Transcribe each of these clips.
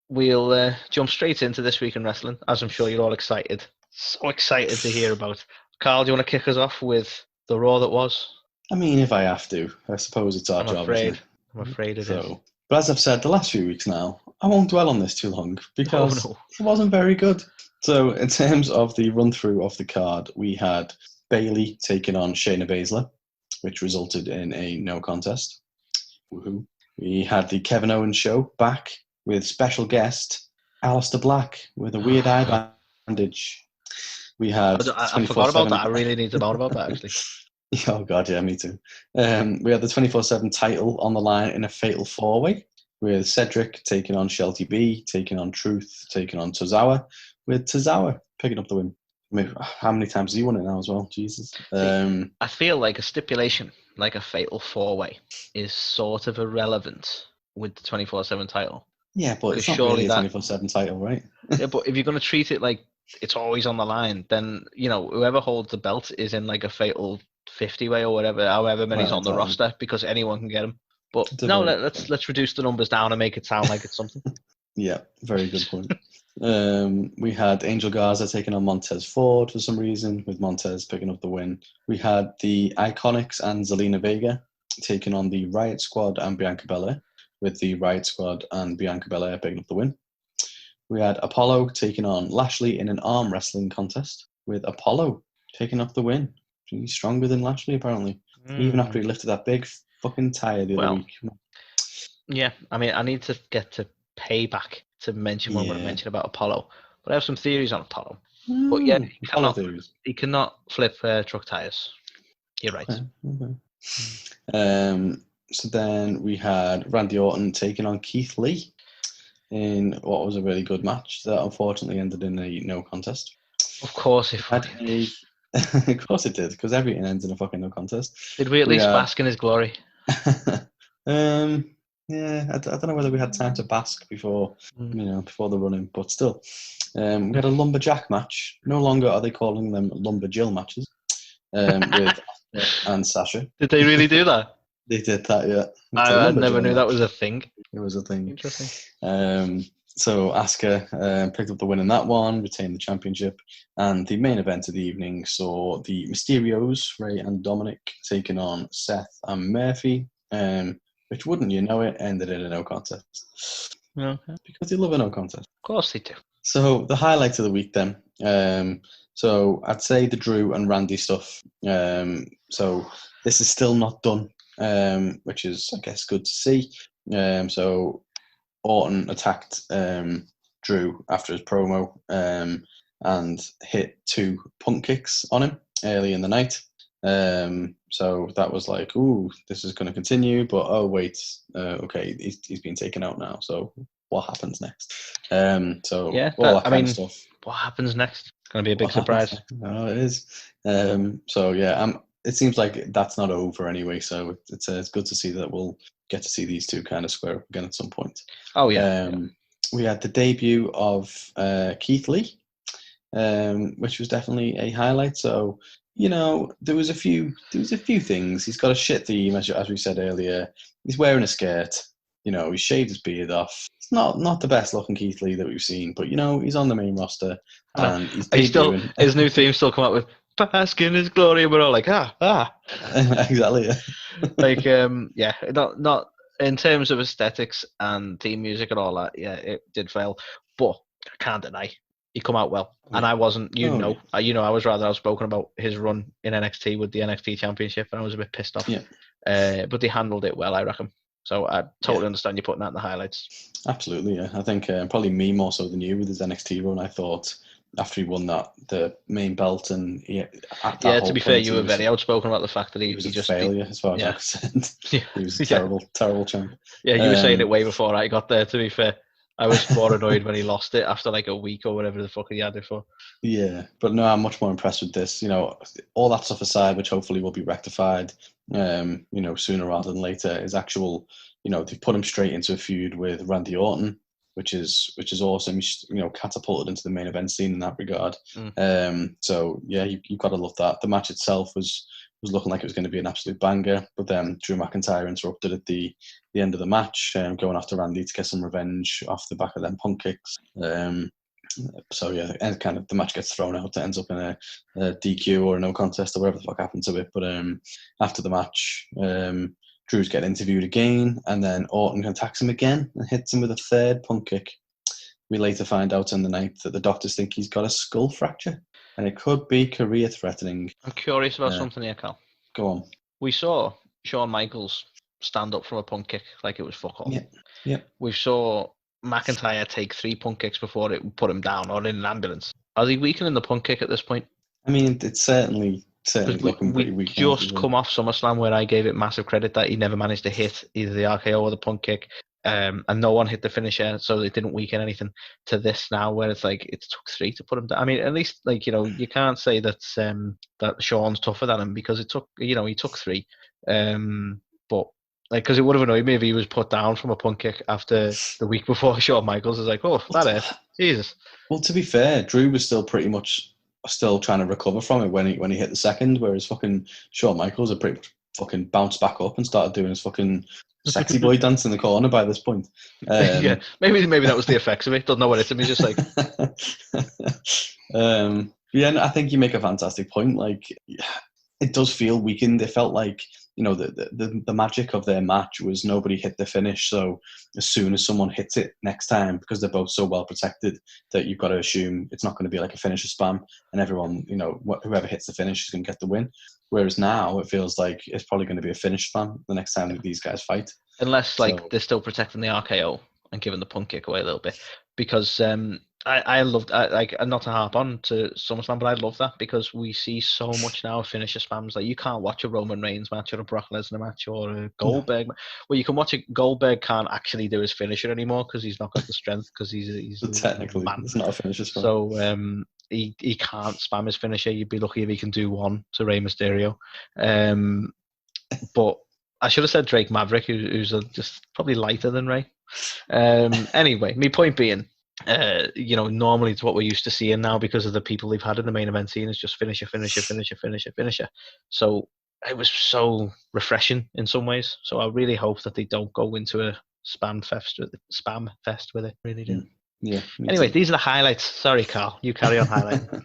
we'll jump straight into this week in wrestling, as I'm sure you're all excited. So excited to hear about. Carl, do you want to kick us off with the Raw that was? I mean, if I have to, I suppose it's our job, isn't it? I'm afraid it is. But as I've said the last few weeks now, I won't dwell on this too long because it wasn't very good. So in terms of the run-through of the card, we had Bayley taking on Shayna Baszler, which resulted in a no contest. Woohoo. We had the Kevin Owens show back with special guest Aleister Black with a weird eye bandage. We had I forgot about that. I really need to know about that, actually. Oh, God, yeah, me too. We had the 24/7 title on the line in a fatal four-way with Cedric taking on Shelty B, taking on Truth, taking on Tozawa, with Tozawa picking up the win. I mean, how many times has he won it now as well? Jesus. I feel like a stipulation, like a fatal four-way, is sort of irrelevant with the 24/7 title. Yeah, but it's not really a 24/7 title, right? Yeah, but if you're going to treat it like it's always on the line, then, you know, whoever holds the belt is in like a fatal 50-way or whatever, however many's on the roster, because anyone can get them. But no, let's reduce the numbers down and make it sound like it's something. Yeah, very good point. We had Angel Garza taking on Montez Ford for some reason, with Montez picking up the win. We had the Iconics and Zelina Vega taking on the Riot Squad and Bianca Belair, with the Riot Squad and Bianca Belair picking up the win. We had Apollo taking on Lashley in an arm wrestling contest, with Apollo picking up the win. He's stronger than Lashley, apparently, even after he lifted that big fucking tire the other week. Yeah, I mean, I need to get to Payback to mention what I'm going to mention about Apollo, but I have some theories on Apollo. But yeah, he cannot flip truck tires. You're right. Okay. So then we had Randy Orton taking on Keith Lee in what was a really good match that unfortunately ended in a no contest. Of course it did. Of course it did, because everything ends in a fucking no contest. Did we at least bask in his glory? Yeah, I don't know whether we had time to bask before the run-in, but still. We had a lumberjack match. No longer are they calling them lumberjill matches with and Sasha. Did they really do that? They did that, yeah. I never knew that was a thing. It was a thing. Interesting. So Asuka picked up the win in that one, retained the championship, and the main event of the evening saw the Mysterios, Ray and Dominic, taking on Seth and Murphy, which, wouldn't you know it, ended in a no contest. Okay. Because they love a no contest. Of course they do. So the highlights of the week then. So I'd say the Drew and Randy stuff. So this is still not done, which is, I guess, good to see. So Orton attacked Drew after his promo and hit 2 punk kicks on him early in the night. So that was like, ooh, this is going to continue, but oh wait, okay, he's been taken out now. So what happens next? So yeah, all that kind of stuff. What happens next? It's going to be a big surprise. Oh, it is. So yeah, it seems like that's not over anyway. So it's good to see that we'll get to see these two kind of square up again at some point. Oh yeah. We had the debut of Keith Lee, which was definitely a highlight. So, you know, there was a few things. He's got a shit theme, as we said earlier. He's wearing a skirt. You know, he's shaved his beard off. It's not the best looking Keith Lee that we've seen, but you know, he's on the main roster and he's debuting. His new theme still come out with "Bask in His Glory," and we're all like, Exactly. Yeah. Like, yeah, not in terms of aesthetics and theme music and all that. Yeah, it did fail, but I can't deny he come out well. And I wasn't, I was rather outspoken about his run in NXT with the NXT Championship, and I was a bit pissed off. Yeah. But they handled it well, I reckon. So I totally understand you putting that in the highlights. Absolutely, yeah. I think probably me more so than you with his NXT run. I thought after he won the main belt and to be fair, you were very outspoken about the fact that he was just a failure as far as I'm concerned. He was a terrible champ. Yeah, you were saying it way before I got there. To be fair, I was more annoyed when he lost it after like a week or whatever the fuck he had it for. Yeah, but no, I'm much more impressed with this. You know, all that stuff aside, which hopefully will be rectified, you know, sooner rather than later, is actual. You know, they've put him straight into a feud with Randy Orton, which is awesome. He's, you know, catapulted into the main event scene in that regard. So yeah, you've got to love that. The match itself was was looking like it was going to be an absolute banger. But then Drew McIntyre interrupted at the end of the match, going after Randy to get some revenge off the back of them punk kicks. So yeah, and kind of the match gets thrown out. It ends up in a DQ or a no contest or whatever the fuck happened to it. But after the match, Drew's getting interviewed again, and then Orton attacks him again and hits him with a third punk kick. We later find out in the night that the doctors think he's got a skull fracture, and it could be career-threatening. I'm curious about something here, Cal. Go on. We saw Shawn Michaels stand up from a punk kick like it was fuck all. Yeah. We saw McIntyre take 3 punk kicks before it put him down or in an ambulance. Are they weakening the punk kick at this point? I mean, it's certainly looking pretty weak. Just come off SummerSlam where I gave it massive credit that he never managed to hit either the RKO or the punk kick. And no one hit the finisher, so they didn't weaken anything. To this now, where it's like it took 3 to put him down. I mean, at least you can't say that that Shawn's tougher than him because it took he took 3. But because it would have annoyed me if he was put down from a punk kick after the week before Shawn Michaels is like, oh, that hurt. Jesus. Well, to be fair, Drew was still pretty much trying to recover from it when he hit the second, whereas fucking Shawn Michaels had pretty much fucking bounced back up and started doing his fucking sexy boy dance in the corner by this point. Yeah, maybe that was the effects of it. Don't know what it is. He's just like. Yeah, I think you make a fantastic point. Like, it does feel weakened. It felt like the magic of their match was nobody hit the finish. So as soon as someone hits it next time, because they're both so well protected, that you've got to assume it's not going to be like a finisher spam, and everyone, whoever hits the finish is going to get the win. Whereas now it feels like it's probably going to be a finish spam the next time that these guys fight, unless they're still protecting the RKO and giving the punk kick away a little bit. Because I loved, not to harp on to SummerSlam, but I love that because we see so much now of finisher spams. Like, you can't watch a Roman Reigns match or a Brock Lesnar match or a Goldberg. Well, you can watch it. Goldberg can't actually do his finisher anymore because he's not got the strength because he's technically a man. It's not a finisher spam. So he can't spam his finisher. You'd be lucky if he can do one to Rey Mysterio. But I should have said Drake Maverick, who's just probably lighter than Rey. Anyway, my point being, normally it's what we're used to seeing now because of the people they've had in the main event scene is just finisher. So it was so refreshing in some ways. So I really hope that they don't go into a spam fest with it. Really do. Yeah. Anyway, these are the highlights. Sorry, Carl. You carry on highlighting.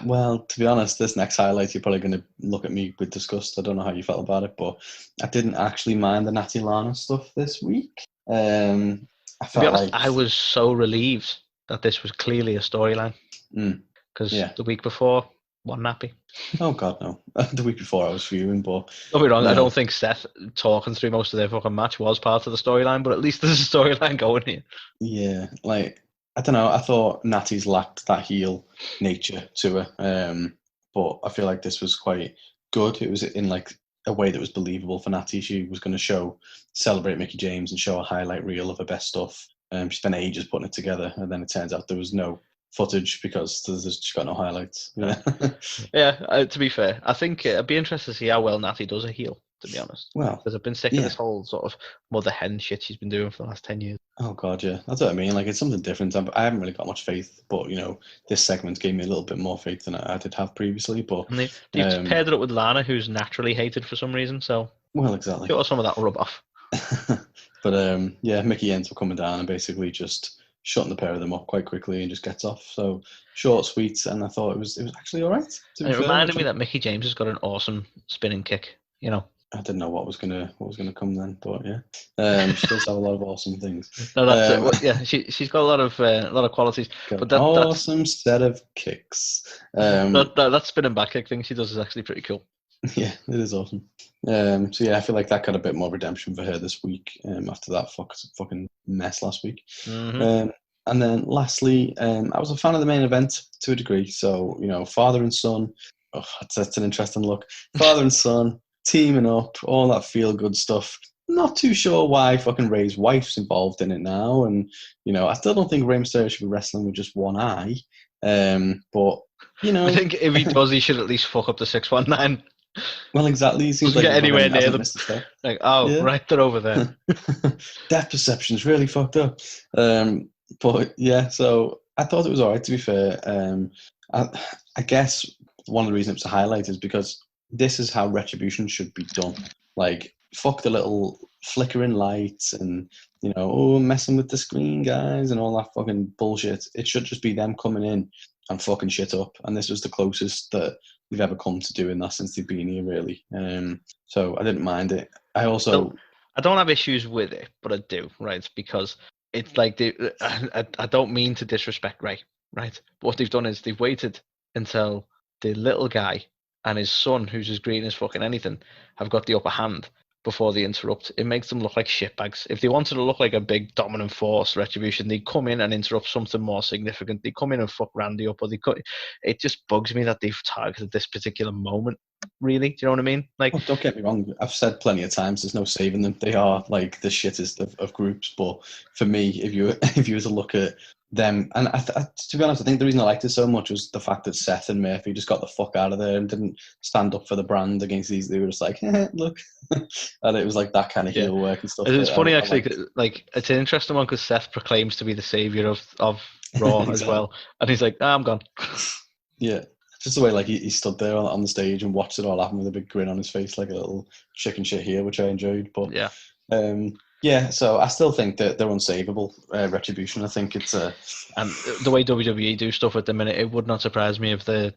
Well, to be honest, this next highlight, you're probably going to look at me with disgust. I don't know how you felt about it, but I didn't actually mind the Natty Lana stuff this week. I felt honest, I was so relieved that this was clearly a storyline. Because the week before, wasn't happy. Oh, God, no. The week before I was fuming, but... Don't be wrong, I don't think Seth talking through most of their fucking match was part of the storyline, but at least there's a storyline going here. Yeah, I don't know, I thought Natty's lacked that heel nature to her, but I feel like this was quite good. It was in, a way that was believable for Natty. She was going to celebrate Mickie James and show a highlight reel of her best stuff. She spent ages putting it together, and then it turns out there was no footage because she got no highlights. Yeah, to be fair, I think I'd be interested to see how well Natty does a heel, to be honest. Well, because I've been sick of this whole sort of mother hen shit she's been doing for the last 10 years. Oh, God, yeah. That's what I mean. It's something different. I haven't really got much faith, but, this segment gave me a little bit more faith than I did have previously. But and they've paired it up with Lana, who's naturally hated for some reason, so... Well, exactly. Sure, some of that will rub off. But, Mickie ends up coming down and basically just shutting the pair of them up quite quickly and just gets off. So, short, sweet, and I thought it was actually all right. It reminded me that Mickie James has got an awesome spinning kick, I didn't know what was gonna come then, but yeah, she does have a lot of awesome things. No, that's she's got a lot of qualities. But that awesome set of kicks. That spinning back kick thing she does is actually pretty cool. Yeah, it is awesome. So yeah, I feel like that got a bit more redemption for her this week after that fucking mess last week. Mm-hmm. And then lastly, I was a fan of the main event to a degree. So father and son. Oh, that's an interesting look. Father and son. Teaming up, all that feel-good stuff. Not too sure why fucking Ray's wife's involved in it now. And, I still don't think Rey Mysterio should be wrestling with just one eye. But, I think if he does, he should at least fuck up the 619. Well, exactly. He seems get anywhere near them. Right, they're over there. Depth perception's really fucked up. But, yeah, so I thought it was all right, to be fair. I guess one of the reasons it was a highlight is because this is how Retribution should be done. Like, fuck the little flickering lights and, messing with the screen, guys, and all that fucking bullshit. It should just be them coming in and fucking shit up. And this was the closest that we've ever come to doing that since they've been here, really. So I didn't mind it. I don't have issues with it, but I do, right? Because it's like I don't mean to disrespect Ray, right? But what they've done is they've waited until the little guy and his son, who's as green as fucking anything, have got the upper hand before they interrupt. It makes them look like shitbags. If they wanted to look like a big dominant force, Retribution, they'd come in and interrupt something more significant. They come in and fuck Randy up, or it just bugs me that they've targeted this particular moment. Really, do you know what I mean? Like, don't get me wrong. I've said plenty of times, there's no saving them. They are like the shittest of groups. But for me, if you were to look at them, and to be honest, I think the reason I liked it so much was the fact that Seth and Murphy just got the fuck out of there and didn't stand up for the brand against these. They were just like, look, and it was like that kind of heel work and stuff. It's funny actually. Like, it's an interesting one because Seth proclaims to be the savior of Raw exactly. As well, and he's like, I'm gone. Yeah. Just the way like he stood there on the stage and watched it all happen with a big grin on his face, like a little chicken shit here, which I enjoyed. But so I still think that they're unsavable. Retribution, I think it's and the way WWE do stuff at the minute, it would not surprise me if the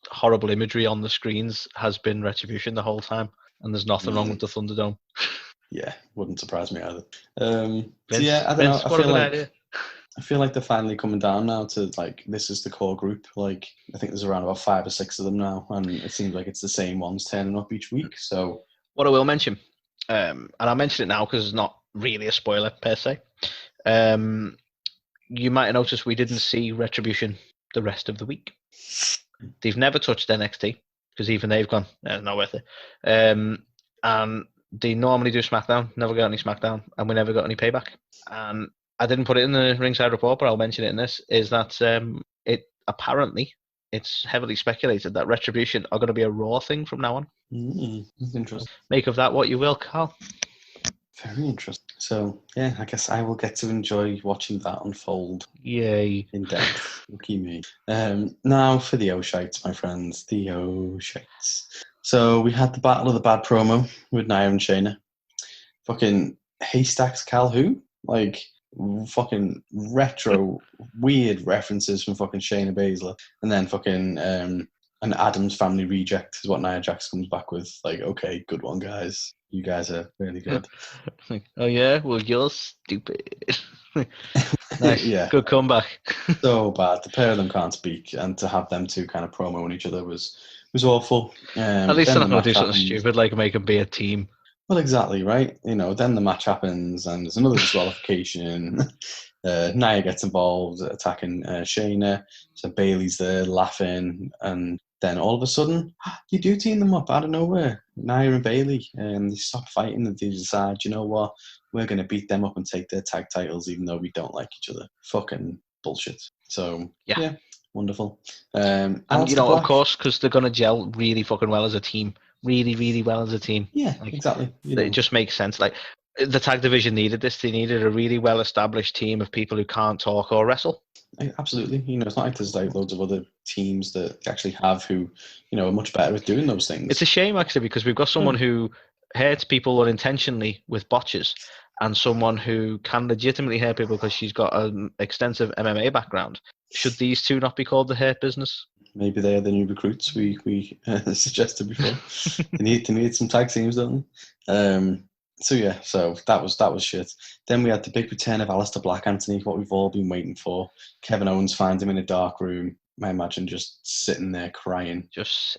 horrible imagery on the screens has been Retribution the whole time, and there's nothing wrong with the Thunderdome. Yeah, wouldn't surprise me either. Vince, I don't know. I feel like they're finally coming down now to like, this is the core group. Like, I think there's around about 5 or 6 of them now, and it seems like it's the same ones turning up each week. So, what I will mention, and I'll mention it now because it's not really a spoiler per se. You might have noticed we didn't see Retribution the rest of the week. They've never touched NXT because even they've gone, it's not worth it. And they normally do SmackDown, never got any SmackDown, and we never got any Payback. And I didn't put it in the Ringside Report, but I'll mention it in this, is that it's heavily speculated that Retribution are going to be a Raw thing from now on. That's interesting. Make of that what you will, Carl. Very interesting. So, yeah, I guess I will get to enjoy watching that unfold. Yay. In depth. Lucky me. Now for the O-Shites, my friends. The O-Shites. So we had the Battle of the Bad promo with Nia and Shayna. Fucking Haystacks Cal who? Like, fucking retro weird references from fucking Shayna Baszler, and then fucking an Addams Family reject is what Nia Jax comes back with. Like, okay, good one, guys. You guys are really good. Oh yeah, well you're stupid. Nice, yeah, good comeback. So bad. The pair of them can't speak, and to have them two kind of promo on each other was awful. At least they're not going to do something stupid like make them be a team. Well, exactly, right? Then the match happens and there's another disqualification. Nia gets involved, attacking Shayna. So Bailey's there laughing. And then all of a sudden, you do team them up out of nowhere. Nia and Bailey. And they stop fighting and they decide, you know what? We're going to beat them up and take their tag titles even though we don't like each other. Fucking bullshit. So, yeah wonderful. And, of course, because they're going to gel really fucking well as a team. Really, really well as a team. Yeah, exactly. It just makes sense. Like, the tag division needed this. They needed a really well-established team of people who can't talk or wrestle. Absolutely. It's not like there's like loads of other teams that actually have who, are much better at doing those things. It's a shame, actually, because we've got someone who hurts people unintentionally with botches and someone who can legitimately hurt people because she's got an extensive MMA background. Should these two not be called the Hurt Business? Maybe they are the new recruits we suggested before. they need some tag teams, don't they? So that was shit. Then we had the big return of Aleister Black, Anthony, what we've all been waiting for. Kevin Owens finds him in a dark room. I imagine just sitting there crying, just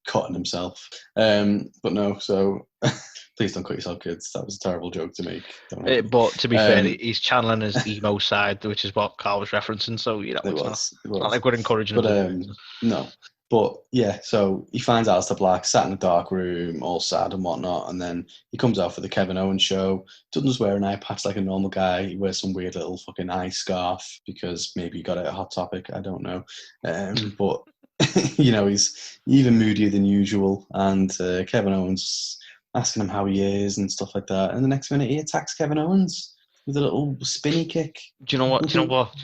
cutting himself. But no, so please don't cut yourself, kids. That was a terrible joke to make. But to be fair, he's channeling his emo side, which is what Carl was referencing. So it's not like we're encouraging him. No. But yeah, so he finds Aleister Black sat in a dark room, all sad and whatnot, and then he comes out for the Kevin Owens show. Doesn't just wear an eye patch like a normal guy. He wears some weird little fucking eye scarf because maybe he got it at Hot Topic. I don't know. But he's even moodier than usual, and Kevin Owens asking him how he is and stuff like that. And the next minute, he attacks Kevin Owens with a little spinny kick. Do you know what?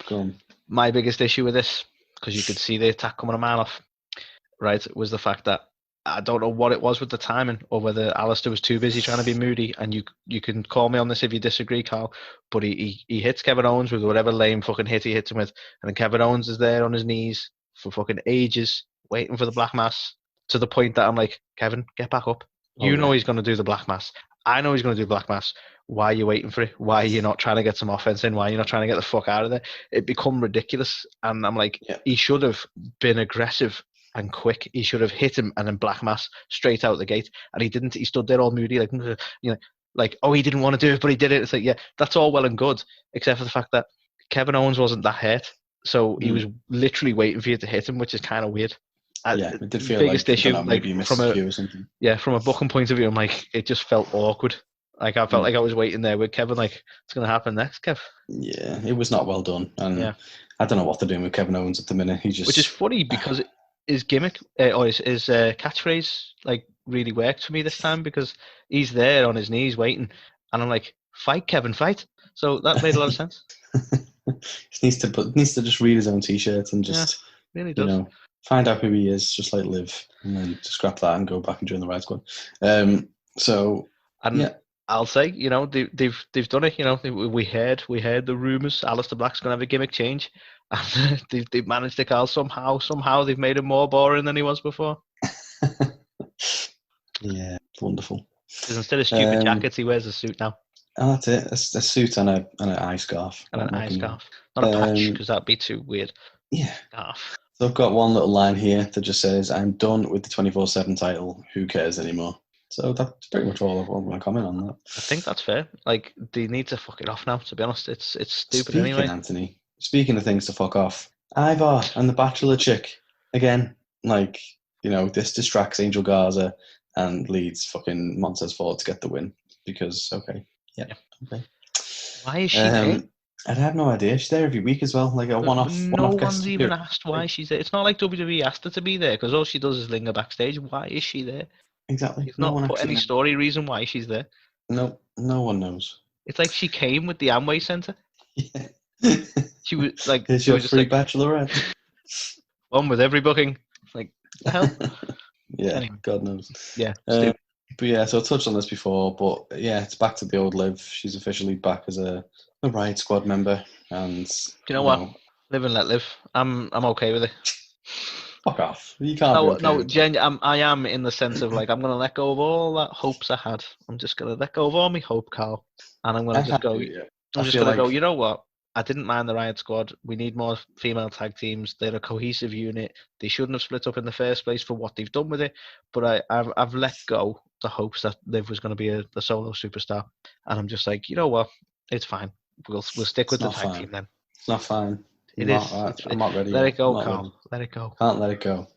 Go on. My biggest issue with this, because you could see the attack coming a mile off. right, was the fact that I don't know what it was with the timing, or whether Alistair was too busy trying to be moody. And you can call me on this if you disagree, Carl. But he hits Kevin Owens with whatever lame fucking hit he hits him with, and then Kevin Owens is there on his knees for fucking ages, waiting for the Black Mass, to the point that I'm like, Kevin, get back up. You know he's going to do the Black Mass. I know he's going to do Black Mass. Why are you waiting for it? Why are you not trying to get some offense in? Why are you not trying to get the fuck out of there? It become ridiculous. And I'm like, he should have been aggressive and quick. He should have hit him and then Black Mass straight out the gate. And he didn't. He stood there all moody, like, you know, like, oh, he didn't want to do it, but he did it. It's like, yeah, that's all well and good, except for the fact that Kevin Owens wasn't that hurt. So he was literally waiting for you to hit him, which is kind of weird. Yeah, it did feel biggest like, issue, maybe you missed a cue or something. Yeah, from a booking point of view, I'm like, it just felt awkward. Like, I felt like I was waiting there with Kevin, like, it's going to happen next, Kev. Yeah, it was not well done. And I don't know what they're doing with Kevin Owens at the minute. Which is funny, because his gimmick, or his catchphrase, like, really worked for me this time, because he's there on his knees waiting. And I'm like, fight, Kevin, fight. So that made a lot of sense. He needs to just read his own T-shirt and just, really does. You know, find out who he is, just like Liv, and then scrap that and go back and join the Riot Squad. I'll say, you know, they've done it. You know, we heard the rumors Aleister Black's gonna have a gimmick change, and they've managed to, Carl, somehow they've made him more boring than he was before. Yeah, wonderful. Because instead of stupid jackets, he wears a suit now. Oh, that's it. A suit and an eye scarf. And an eye scarf. Not a patch, because that'd be too weird. Yeah. Scarf. So I've got one little line here that just says, "I'm done with the 24/7 title. Who cares anymore?" So that's pretty much all I want to comment on that. I think that's fair. Like, they need to fuck it off now, to be honest. It's stupid anyway. Anthony, speaking of things to fuck off, Ivar and the Bachelor chick, again, like, you know, this distracts Angel Garza and leads fucking Montez Ford to get the win. Because, okay. Why is she there? I have no idea. She's there every week as well. Like a one-off. No one's even asked why she's there. It's not like WWE asked her to be there, because all she does is linger backstage. Why is she there? Exactly. You've not put any story reason why she's there. No one knows. It's like she came with the Amway Center. Yeah. She was like, "Here's your free bachelorette." One with every booking. Like, the hell? Yeah, anyway. God knows. Yeah. But yeah, so I touched on this before, but yeah, it's back to the old Liv. She's officially back as a Riot Squad member, and you know what? Live and let live. I'm okay with it. Fuck off! You can't. I am, in the sense of, like, I'm gonna let go of all that hopes I had. I'm just gonna let go of all my hope, Carl, and I'm gonna just go. I'm just gonna go. You know what? I didn't mind the Riot Squad. We need more female tag teams. They're a cohesive unit. They shouldn't have split up in the first place for what they've done with it. But I've let go the hopes that Liv was going to be a solo superstar, and I'm just like, you know what? It's fine. We'll stick with the tag team then. It's not fine. It is. I'm not ready. Let it go, Carl. Let it go. Can't let it go.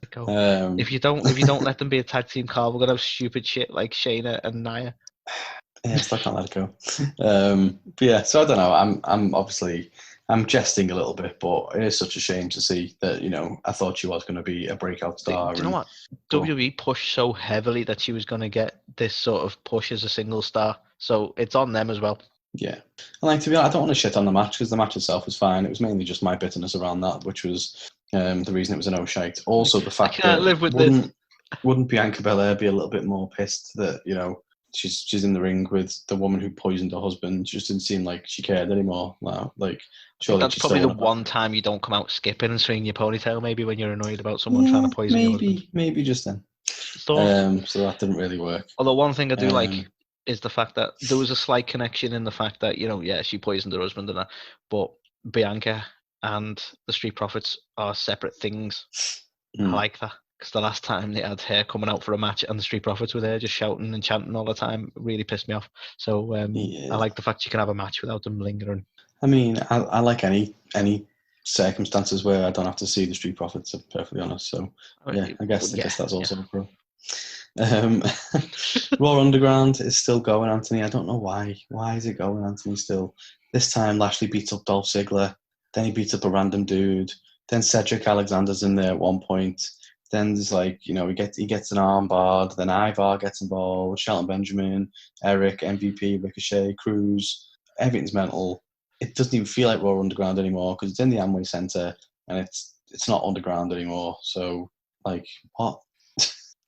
If you don't let them be a tag team, Carl, we're gonna have stupid shit like Shayna and Nia. Yeah, I still can't let it go. But yeah, so I don't know. I'm jesting a little bit, but it is such a shame to see that, you know, I thought she was going to be a breakout star. Do you know what? WWE pushed so heavily that she was going to get this sort of push as a single star. So it's on them as well. Yeah. And like, to be honest, I don't want to shit on the match, because the match itself was fine. It was mainly just my bitterness around that, which was the reason it was a no-shite. Also, the fact that wouldn't Bianca Belair be a little bit more pissed that, you know, she's in the ring with the woman who poisoned her husband? She just didn't seem like she cared anymore. Wow, like, surely that's probably the one time you don't come out skipping and swinging your ponytail, maybe, when you're annoyed about someone trying to poison your husband. Maybe just then. So that didn't really work. Although one thing I do like is the fact that there was a slight connection in the fact that, you know, yeah, she poisoned her husband and that, but Bianca and the Street Profits are separate things. I like that. Because the last time they had her coming out for a match and the Street Profits were there just shouting and chanting all the time, really pissed me off. So I like the fact you can have a match without them lingering. I mean, I like any circumstances where I don't have to see the Street Profits, to be perfectly honest. So yeah, I guess that's also a pro. Raw Underground is still going, Anthony. I don't know why. Why is it going, Anthony, still? This time Lashley beats up Dolph Ziggler. Then he beats up a random dude. Then Cedric Alexander's in there at one point. Then there's, like, you know, he gets an armbar. Then Ivar gets involved. Shelton Benjamin, Eric, MVP, Ricochet, Cruz. Everything's mental. It doesn't even feel like Raw Underground anymore, because it's in the Amway Center and it's not underground anymore. So Like, what?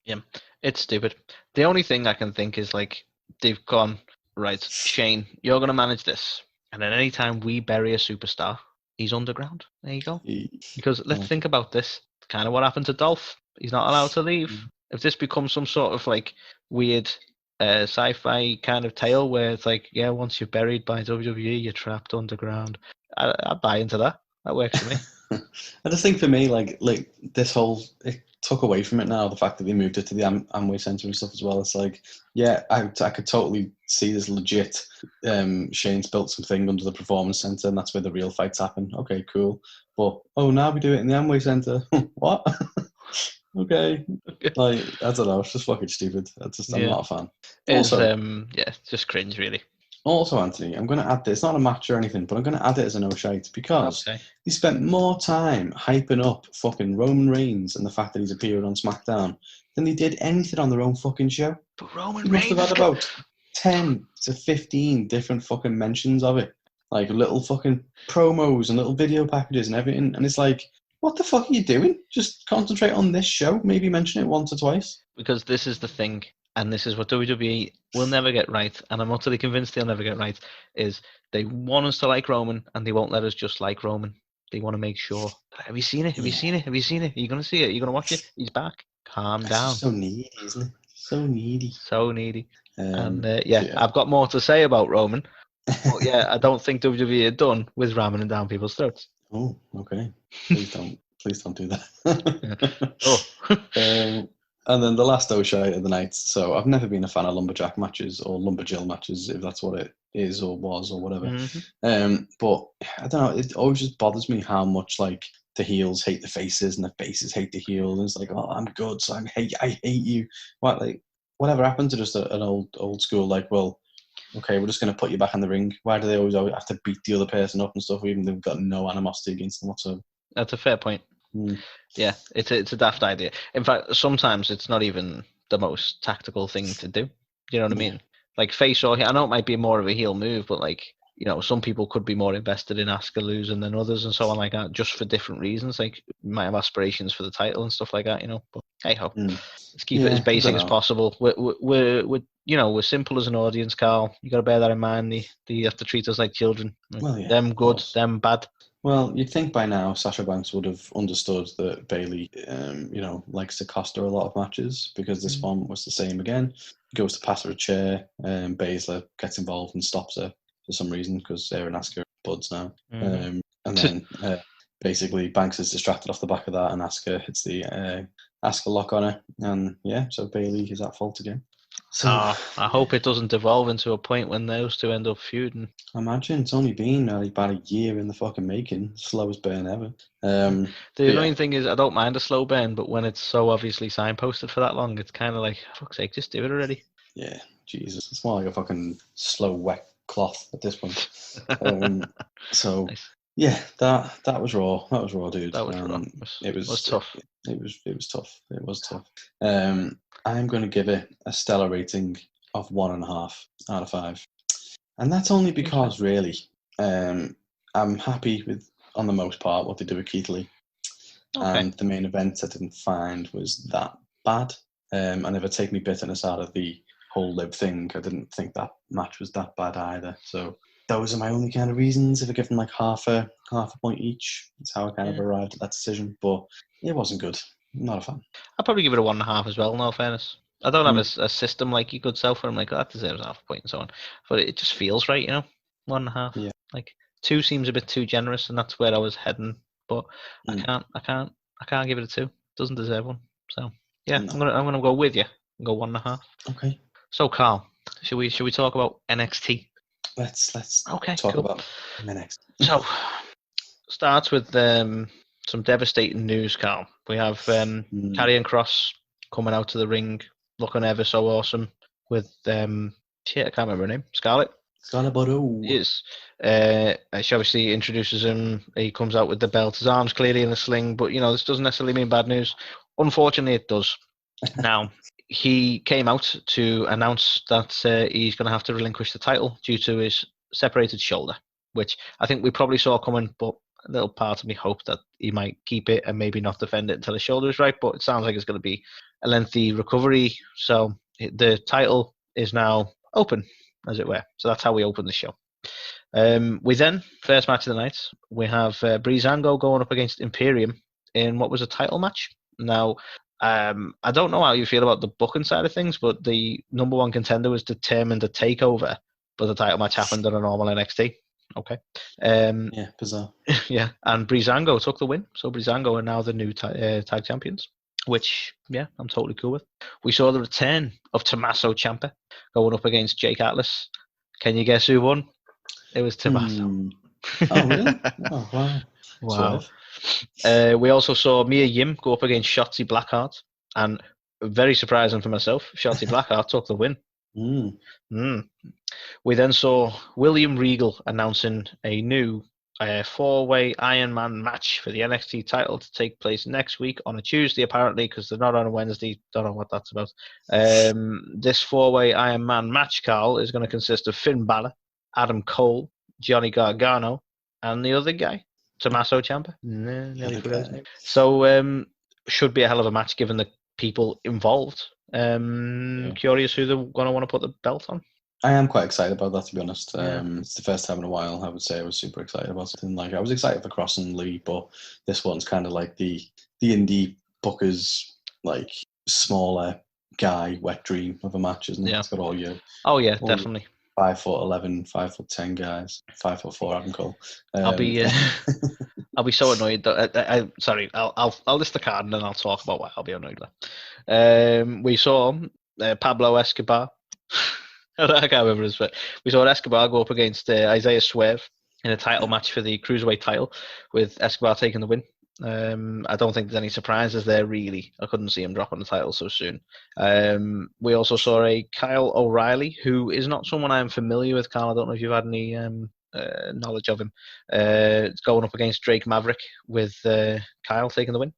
Yeah, it's stupid. The only thing I can think is like they've gone, right, Shane, you're gonna manage this, and then anytime we bury a superstar, he's underground. There you go. Because let's think about this. Kind of what happened to Dolph. He's not allowed to leave. If this becomes some sort of like weird sci-fi kind of tale where it's like, yeah, once you're buried by WWE, you're trapped underground. I buy into that. That works for me. I just think for me, like this whole, it took away from it now, the fact that they moved it to the Amway Centre and stuff as well. It's like, yeah, I could totally see this legit. Shane's built something under the Performance Centre, and that's where the real fights happen. Okay, cool. But, now we do it in the Amway Centre. What? Okay. Like, I don't know, it's just fucking stupid. I'm not a fan. Also, just cringe, really. Also, Anthony, I'm going to add this. It's not a match or anything, but I'm going to add it as a no-shite because he spent more time hyping up fucking Roman Reigns and the fact that he's appeared on SmackDown than he did anything on their own fucking show. But Roman He must have had about 10 to 15 different fucking mentions of it. Like little fucking promos and little video packages and everything. And it's like, what the fuck are you doing? Just concentrate on this show. Maybe mention it once or twice. Because this is the thing. And this is what WWE will never get right, and I'm utterly convinced they'll never get right, is they want us to like Roman, and they won't let us just like Roman. They want to make sure, have you seen it? Have you seen it? Have you seen it? Are you going to see it? Are you going to watch it? He's back. Calm down. So needy, isn't it? So needy. So needy. I've got more to say about Roman. But yeah, I don't think WWE are done with ramming down people's throats. Oh, okay. Please don't do that. And then the last shite of the night. So I've never been a fan of lumberjack matches or lumberjill matches, if that's what it is or was or whatever. Mm-hmm. But I don't know. It always just bothers me how much like the heels hate the faces and the faces hate the heels. And it's like, oh, I'm good, so I hate you. What, like, whatever happened to just an old school like, well, okay, we're just going to put you back in the ring. Why do they always have to beat the other person up and stuff, even though they've got no animosity against them whatsoever? That's a fair point. Yeah, it's a daft idea. In fact, sometimes it's not even the most tactical thing to do. You know what I mean? Like face or I know it might be more of a heel move, but like, you know, some people could be more invested in Asuka losing than others and so on like that, just for different reasons. Like, you might have aspirations for the title and stuff like that, you know. But hey ho, let's keep it as basic as possible. We're simple as an audience, Carl. You got to bear that in mind. They have to treat us like children. Them good, them bad. Well, you'd think by now Sasha Banks would have understood that Bayley, likes to cost her a lot of matches because this one was the same again. Goes to pass her a chair, Baszler gets involved and stops her for some reason because they're and Asuka are buds now. And then basically Banks is distracted off the back of that and Asuka hits the Asuka lock on her. And so Bayley is at fault again. So I hope it doesn't devolve into a point when those two end up feuding. Imagine it's only been about a year in the fucking making. Slowest burn ever. The annoying thing is I don't mind a slow burn, but when it's so obviously signposted for that long, it's kind of like, fuck's sake, just do it already. Yeah, Jesus. It's more like a fucking slow wet cloth at this point. Nice. Yeah, that was raw. That was raw, dude. That was raw. It was tough. It was tough. It was tough. I'm going to give it a stellar rating of 1.5 out of 5. And that's only because, really, I'm happy with, on the most part, what they do with Keith Lee. Okay. And the main event I didn't find was that bad. And if I take me bitterness out of the whole Liv thing, I didn't think that match was that bad either. So those are my only kind of reasons. If I give them like half a point each, that's how I kind of arrived at that decision. But it wasn't good. I'm not a fan. I'd probably give it a 1.5 as well, in all fairness. I don't have a system like you could sell for him, like that deserves half a point and so on. But it just feels right, 1.5. Yeah. Like 2 seems a bit too generous, and that's where I was heading. But I can't give it a 2. It doesn't deserve one. So yeah, no. I'm gonna go with you and go 1.5. Okay. So Carl, should we talk about NXT? Let's talk about NXT. So starts with some devastating news, Carl. We have Karrion Kross coming out to the ring, looking ever so awesome with I can't remember her name. Scarlett Bordeaux. Yes. She obviously introduces him. He comes out with the belt. His arm's clearly in a sling, but this doesn't necessarily mean bad news. Unfortunately, it does. Now, he came out to announce that he's going to have to relinquish the title due to his separated shoulder, which I think we probably saw coming, but a little part of me hoped that he might keep it and maybe not defend it until his shoulder is right, but it sounds like it's going to be a lengthy recovery. So the title is now open, as it were. So that's how we open the show. We then, first match of the night, we have Breezango going up against Imperium in what was a title match. Now, I don't know how you feel about the booking side of things, but the number one contender was determined to take over, but the title match happened on a normal NXT. Okay. Yeah, bizarre. Yeah, and Breezango took the win. So Breezango are now the new tag champions, which, yeah, I'm totally cool with. We saw the return of Tommaso Ciampa going up against Jake Atlas. Can you guess who won? It was Tommaso. Oh, really? Oh, wow. Wow. We also saw Mia Yim go up against Shotzi Blackheart, and very surprising for myself, Shotzi Blackheart took the win. We then saw William Regal announcing a new 4-way Iron Man match for the NXT title to take place next week on a Tuesday, apparently, because they're not on a Wednesday. Don't know what that's about. This 4-way Iron Man match, Carl, is going to consist of Finn Balor, Adam Cole, Johnny Gargano, and the other guy, Tommaso Ciampa. Nearly forgot his name. So should be a hell of a match given the people involved. Curious who they're going to want to put the belt on. I am quite excited about that, to be honest. It's the first time in a while I would say I was super excited about something like I was excited for Cross and Lee, but this one's kind of like the indie bookers, like smaller guy wet dream of a match, isn't it? Yeah. It's got all your definitely 5'11", 5'10" guys, 5'4" Adam Cole. I'll be so annoyed that sorry, I'll list the card and then I'll talk about why I'll be annoyed with. We saw Pablo Escobar. I can't remember his, but we saw Escobar go up against Isaiah Swerve in a title match for the Cruiserweight title, with Escobar taking the win. I don't think there's any surprises there, really. I couldn't see him dropping the title so soon. We also saw a Kyle O'Reilly, who is not someone I'm familiar with, Carl. I don't know if you've had any knowledge of him. Going up against Drake Maverick, with Kyle taking the win.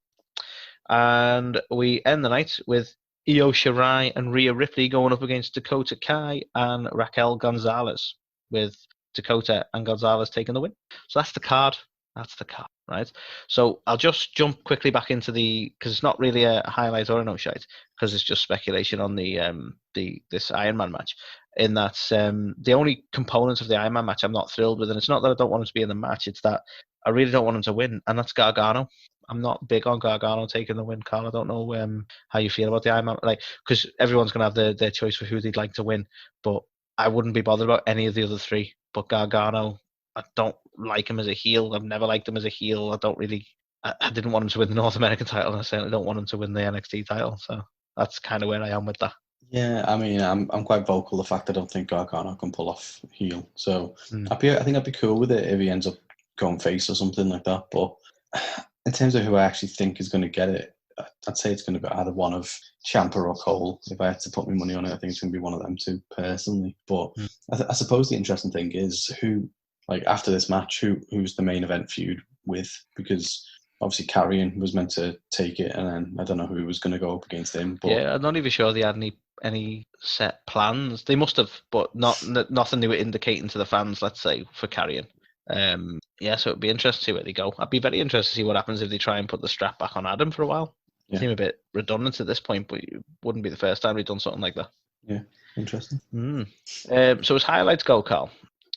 And we end the night with Io Shirai and Rhea Ripley going up against Dakota Kai and Raquel Gonzalez, with Dakota and Gonzalez taking the win. So that's the card. Right? So I'll just jump quickly back into because it's not really a highlight or a no-shite, because it's just speculation on this Iron Man match. In that the only components of the Iron Man match I'm not thrilled with, and it's not that I don't want him to be in the match, it's that I really don't want him to win, and that's Gargano. I'm not big on Gargano taking the win, Carl. I don't know how you feel about the Iron Man, because everyone's going to have their choice for who they'd like to win, but I wouldn't be bothered about any of the other three. But Gargano, I don't like him as a heel. I've never liked him as a heel. I didn't want him to win the North American title, and I certainly don't want him to win the NXT title. So that's kind of where I am with that. Yeah, I mean, I'm quite vocal the fact that I don't think Gargano can pull off heel. So I think I'd be cool with it if he ends up going face or something like that. But in terms of who I actually think is going to get it, I'd say it's going to be either one of Ciampa or Cole. If I had to put my money on it, I think it's going to be one of them two, personally. But I suppose the interesting thing is who, like after this match, who's the main event feud with? Because obviously Carrion was meant to take it, and then I don't know who was going to go up against him. But yeah, I'm not even sure they had any set plans. They must have, but nothing they were indicating to the fans, let's say, for Carrion. Yeah, so it'd be interesting to see where they go. I'd be very interested to see what happens if they try and put the strap back on Adam for a while. Yeah. Seem a bit redundant at this point, but it wouldn't be the first time we've done something like that. Yeah, interesting. So as highlights go, Carl.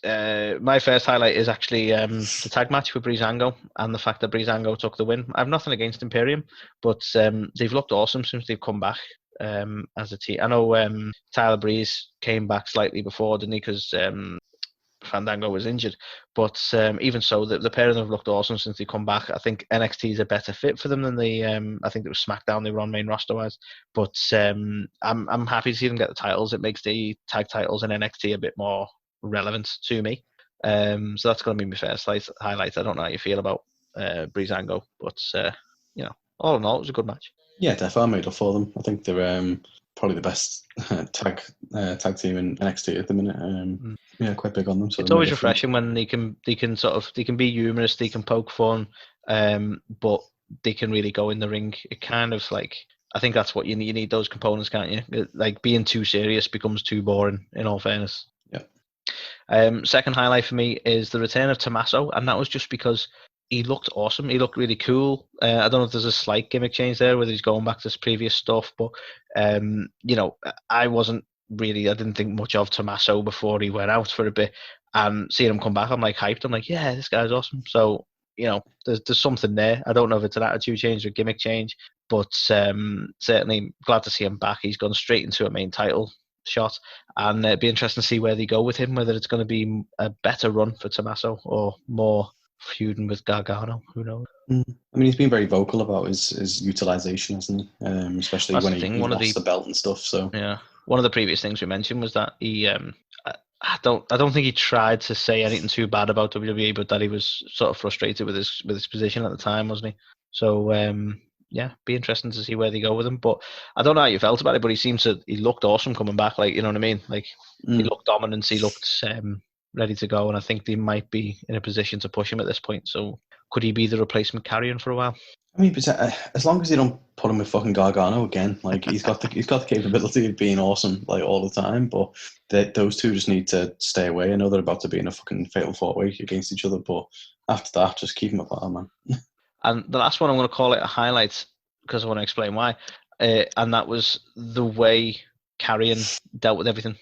My first highlight is actually the tag match with Breezango and the fact that Breezango took the win. I have nothing against Imperium, but they've looked awesome since they've come back as a team. I know Tyler Breeze came back slightly before, didn't he? Because Fandango was injured, but even so, the pair of them have looked awesome since they come back. I think NXT is a better fit for them than I think it was SmackDown they were on main roster wise. But I'm happy to see them get the titles. It makes the tag titles in NXT a bit more relevant to me. So that's going to be my first highlight. I don't know how you feel about Breezango, but all in all, it was a good match. Yeah, definitely. I made up for them. I think they're probably the best tag team in NXT at the minute. Yeah, quite big on them. So it's always refreshing when they can be humorous, they can poke fun, but they can really go in the ring. It kind of I think that's what you need. You need those components, can't you? Being too serious becomes too boring, in all fairness. Yeah. Second highlight for me is the return of Tommaso, and that was just because he looked awesome. He looked really cool. I don't know if there's a slight gimmick change there, whether he's going back to his previous stuff, but I didn't think much of Tommaso before he went out for a bit, and seeing him come back, I'm like hyped. I'm like, yeah, this guy's awesome. So there's something there. I don't know if it's an attitude change or gimmick change, but certainly glad to see him back. He's gone straight into a main title shot, and it'd be interesting to see where they go with him, whether it's going to be a better run for Tommaso or more feuding with Gargano. Who knows? I mean, he's been very vocal about his utilization, hasn't he? Especially when he lost the belt and stuff. So yeah, one of the previous things we mentioned was that he I don't think he tried to say anything too bad about WWE, but that he was sort of frustrated with his position at the time, wasn't he? So be interesting to see where they go with him. But I don't know how you felt about it, but he looked awesome coming back. Like, you know what I mean? Like he looked dominant. He looked ready to go, and I think they might be in a position to push him at this point. So could he be the replacement Carrion for a while? I mean, as long as you don't put him with fucking Gargano again, like he's got the capability of being awesome like all the time. But those two just need to stay away. I know they're about to be in a fucking fatal 4-way against each other, but after that, just keep them apart, man. And the last one, I'm going to call it a highlight because I want to explain why. And that was the way Carrion dealt with everything.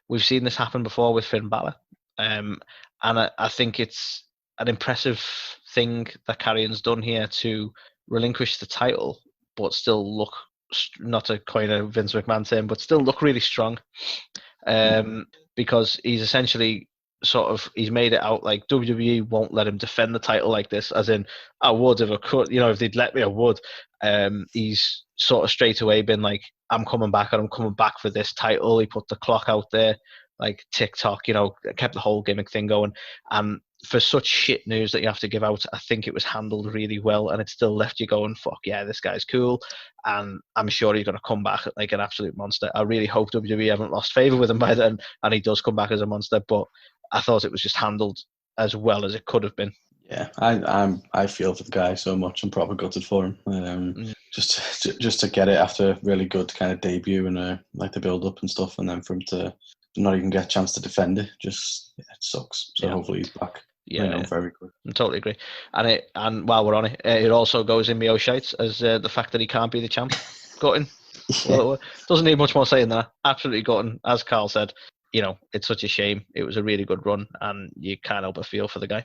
We've seen this happen before with Finn Balor, and I think it's an impressive thing that Carrion's done here to relinquish the title, but still look, not to coin a Vince McMahon term, but still look really strong, because he's essentially he's made it out like WWE won't let him defend the title like this, as in, I would if I could, if they'd let me, I would. He's sort of straight away been like, I'm coming back, and I'm coming back for this title. He put the clock out there, like TikTok, kept the whole gimmick thing going. And for such shit news that you have to give out, I think it was handled really well, and it still left you going, fuck yeah, this guy's cool, and I'm sure he's going to come back like an absolute monster. I really hope WWE haven't lost favour with him by then, and he does come back as a monster, but I thought it was just handled as well as it could have been. Yeah, I feel for the guy so much. I'm probably gutted for him. Just to get it after a really good kind of debut and like the build up and stuff, and then for him to not even get a chance to defend it, it sucks. So hopefully he's back. Yeah, very good. I totally agree. And while we're on it, it also goes in Mio Shites as the fact that he can't be the champ. Gutting. Well, doesn't need much more saying than that. Absolutely gutting. As Carl said, it's such a shame. It was a really good run, and you can't help but feel for the guy.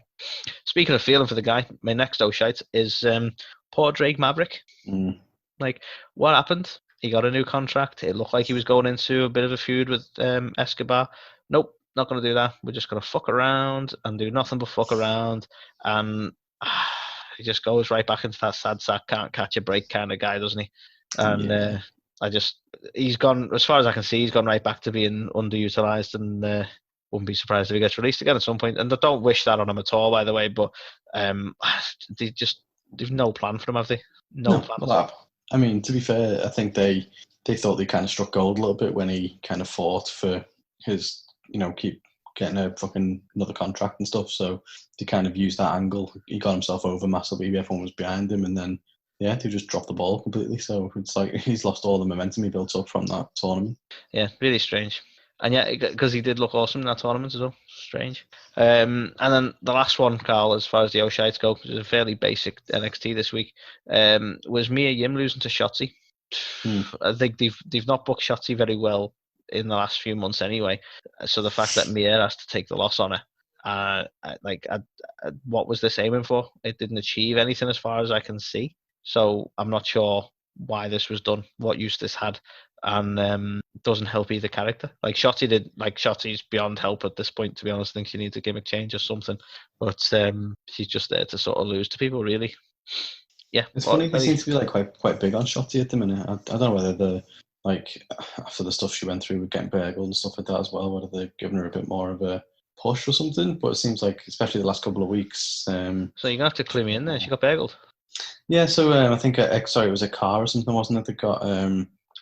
Speaking of feeling for the guy, my next shite is poor Drake Maverick. Like, what happened? He got a new contract. It looked like he was going into a bit of a feud with Escobar. Nope, not going to do that. We're just going to fuck around and do nothing but fuck around. And he just goes right back into that sad sack, can't catch a break kind of guy, doesn't he? And he's gone, as far as I can see, he's gone right back to being underutilized, and wouldn't be surprised if he gets released again at some point. And I don't wish that on him at all, by the way, but they've no plan for him, have they? No plan at all. I mean, to be fair, I think they thought they kind of struck gold a little bit when he kind of fought for his, keep getting a fucking another contract and stuff. So they kind of used that angle. He got himself over massively. Everyone was behind him, and then they just dropped the ball completely. So it's like he's lost all the momentum he built up from that tournament. Yeah, really strange. And because he did look awesome in that tournament as well. Strange. And then the last one, Carl, as far as the O'Shites go, which is a fairly basic NXT this week, was Mia Yim losing to Shotzi. I think they've not booked Shotzi very well in the last few months anyway. So the fact that Mia has to take the loss on her, what was this aiming for? It didn't achieve anything as far as I can see. So I'm not sure why this was done, what use this had, and doesn't help either character. Like Shotzi did, like Shotzi's beyond help at this point, to be honest. I think she needs a gimmick change or something, but she's just there to sort of lose to people, really. Yeah, it's funny. They seem to be like quite big on Shotzi at the minute. I don't know whether the after the stuff she went through with getting burgled and stuff like that as well, whether they're giving her a bit more of a push or something. But it seems like, especially the last couple of weeks. So you're gonna have to clue me in there. She got burgled. Yeah, so I think it was a car or something, wasn't it, that got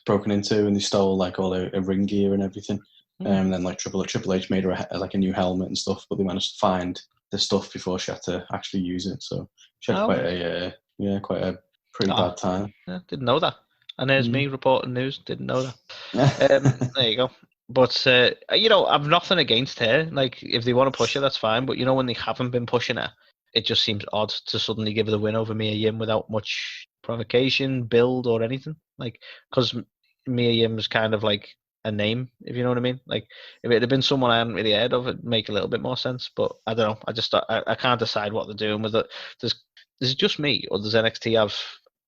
broken into, and they stole like all her ring gear and everything. And then like Triple H made her like a new helmet and stuff, but they managed to find the stuff before she had to actually use it. So she had quite a pretty bad time. Yeah, didn't know that. And there's me reporting news. Didn't know that. There you go. But I've nothing against her. Like, if they want to push her, that's fine. But when they haven't been pushing her, it just seems odd to suddenly give her the win over Mia Yim without much provocation, build, or anything. Like, because Mia Yim was kind of like a name, if you know what I mean. Like, if it had been someone I hadn't really heard of, it'd make a little bit more sense. But I don't know. I can't decide what they're doing with it. Is it just me, or does NXT have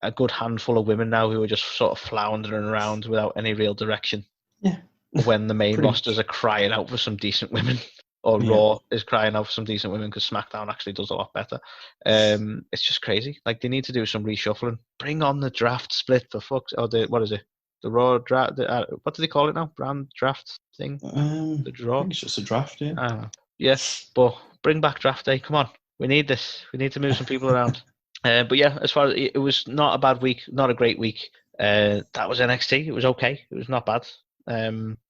a good handful of women now who are just sort of floundering around without any real direction? Yeah. When the main rosters are crying out for some decent women, or Raw is crying out for some decent women because SmackDown actually does a lot better. It's just crazy. Like, they need to do some reshuffling. Bring on the draft split for fuck's. What is it? The Raw draft. What do they call it now? Brand draft thing. The draw. I think it's just a draft. Yeah. Yeah, but bring back draft day. Come on, we need this. We need to move some people around. But yeah, as far as it was not a bad week, not a great week. That was NXT. It was okay. It was not bad.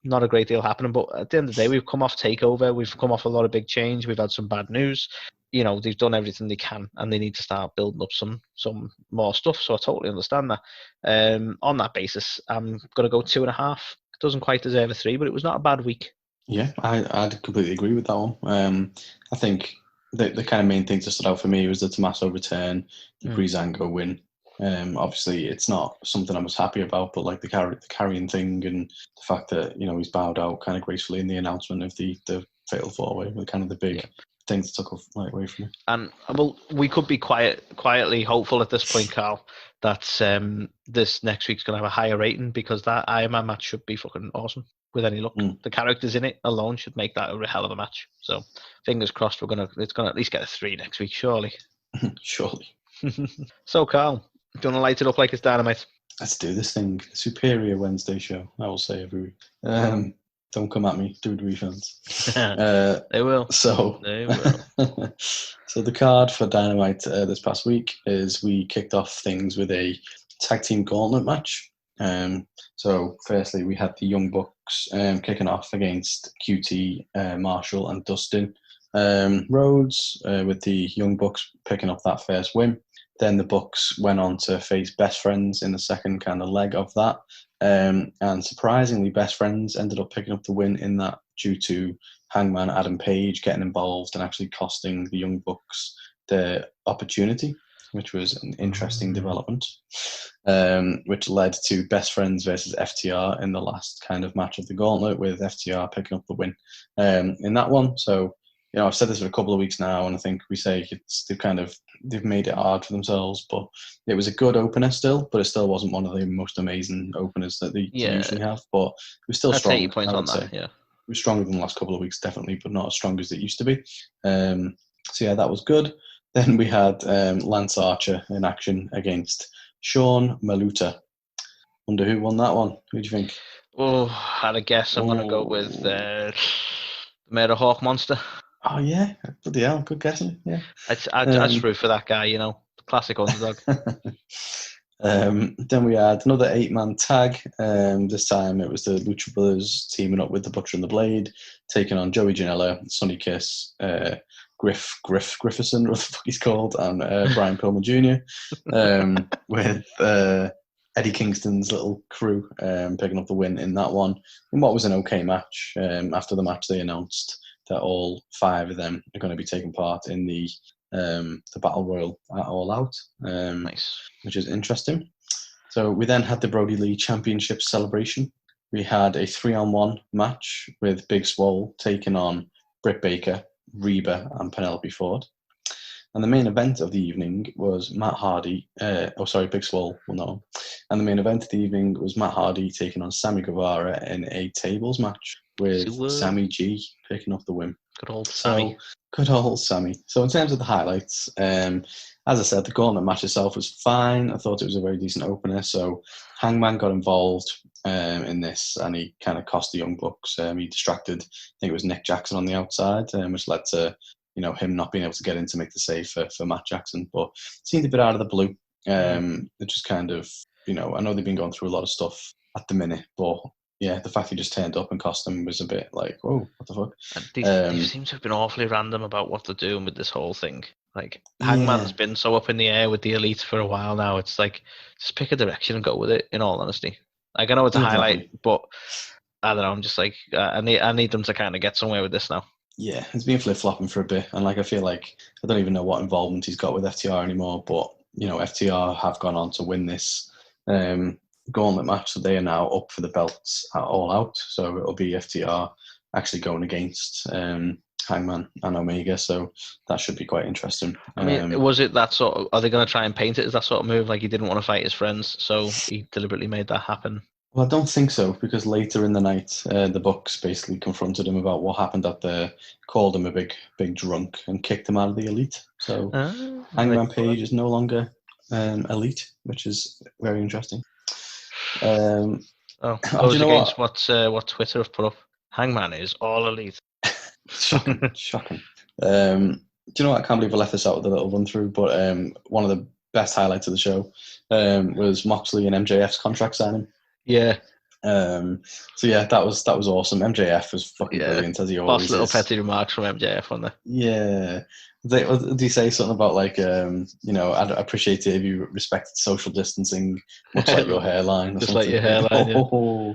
Not a great deal happening, but at the end of the day, we've come off Takeover. We've come off a lot of big change. We've had some bad news. You know, they've done everything they can, and they need to start building up some more stuff. So I totally understand that. On that basis, I'm gonna go 2.5. It doesn't quite deserve a 3, but it was not a bad week. Yeah, I'd completely agree with that one. I think the kind of main thing that stood out for me was the Tommaso return, the Breezango win. Obviously, it's not something I was happy about, but like the carrying thing and the fact that he's bowed out kind of gracefully in the announcement of the Fatal 4-Way were kind of the big things that took away from me. And well, we could be quietly hopeful at this point, Carl, that this next week's going to have a higher rating because that Iron Man match should be fucking awesome. With any luck, the characters in it alone should make that a hell of a match. So, fingers crossed, it's gonna at least get a 3 next week, surely. Surely. So, Carl, do you want to light it up like it's Dynamite? Let's do this thing. Superior Wednesday show, I will say every week. Don't come at me, WWE fans. They will. So they will. So the card for Dynamite this past week is we kicked off things with a tag team gauntlet match. So firstly, we had the Young Bucks kicking off against QT, Marshall, and Dustin Rhodes, with the Young Bucks picking up that first win. Then the Bucks went on to face Best Friends in the second kind of leg of that. And surprisingly, Best Friends ended up picking up the win in that due to Hangman Adam Page getting involved and actually costing the Young Bucks the opportunity, which was an interesting development, which led to Best Friends versus FTR in the last kind of match of the gauntlet, with FTR picking up the win in that one. So, I've said this for a couple of weeks now, and I think we say they've made it hard for themselves, but it was a good opener still, but it still wasn't one of the most amazing openers that they usually have, but it was still strong. 80 points on that, yeah. It was stronger than the last couple of weeks, definitely, but not as strong as it used to be. So yeah, that was good. Then we had Lance Archer in action against Sean Maluta. Wonder who won that one? Who do you think? Oh, I had a guess. I'm going to go with the Murder Hawk Monster. Oh, yeah. Bloody hell. Good guessing. Yeah. I just root for that guy, Classic underdog. Then we had another 8-man tag. This time it was the Lucha Brothers teaming up with the Butcher and the Blade, taking on Joey Janela, Sonny Kiss, Griffison, what the fuck he's called, and Brian Pillman Jr. With Eddie Kingston's little crew picking up the win in that one. In what was an okay match. After the match, they announced that all 5 of them are going to be taking part in the Battle Royal at All Out, nice, which is interesting. So we then had the Brody Lee Championship celebration. We had a 3-on-1 match with Big Swole taking on Britt Baker, Reba, and Penelope Ford. And the main event of the evening was Matt Hardy. Big Swole won that one. And the main event of the evening was Matt Hardy taking on Sammy Guevara in a tables match with Sammy G picking up the win. Good old Sammy. Good old Sammy. So in terms of the highlights, as I said, the gauntlet match itself was fine. I thought it was a very decent opener. So Hangman got involved in this, and he kind of cost the Young Bucks. He distracted, I think it was Nick Jackson on the outside, which led to him not being able to get in to make the save for Matt Jackson. But it seemed a bit out of the blue. It just kind of, I know they've been going through a lot of stuff at the minute, but yeah, the fact he just turned up and cost them was a bit like, whoa, what the fuck? They seem to have been awfully random about what they're doing with this whole thing. Like, Hangman's been so up in the air with the Elite for a while now. It's like, just pick a direction and go with it, in all honesty. Like, I know it's a highlight, but I don't know, I'm just like, I need them to kind of get somewhere with this now. Yeah, it's been flip-flopping for a bit, and like I feel like I don't even know what involvement he's got with FTR anymore, but FTR have gone on to win this gauntlet match, so they are now up for the belts at All Out, so it'll be FTR actually going against Hangman and Omega, so that should be quite interesting. I mean, was it that sort of, are they going to try and paint it as that sort of move, like he didn't want to fight his friends, so he deliberately made that happen? Well, I don't think so, because later in the night, the Bucks basically confronted him about what happened at the, called him a big drunk, and kicked him out of the Elite. So Hangman Page is no longer Elite, which is very interesting. Goes against what Twitter have put up. Hangman is all Elite. Shocking. Do you know what? I can't believe I left this out with a little run through, but one of the best highlights of the show was Moxley and MJF's contract signing. Yeah. So yeah, that was awesome. MJF was fucking brilliant, as he always is. Little petty remarks from MJF on there. Yeah. Did he say something about like I'd appreciate it if you respected social distancing, much like your hairline, or just something. Like your hairline. Yeah.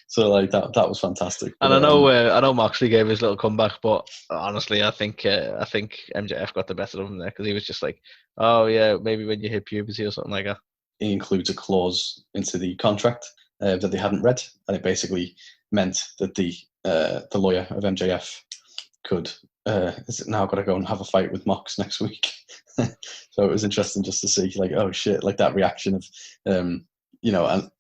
So like that was fantastic. And I know Moxley gave his little comeback, but honestly, I think MJF got the better of him there, because he was just like, oh yeah, maybe when you hit puberty or something like that. He includes a clause into the contract that they hadn't read, and it basically meant that the lawyer of MJF could is now got to go and have a fight with Mox next week. So it was interesting just to see, like, oh shit, like that reaction of and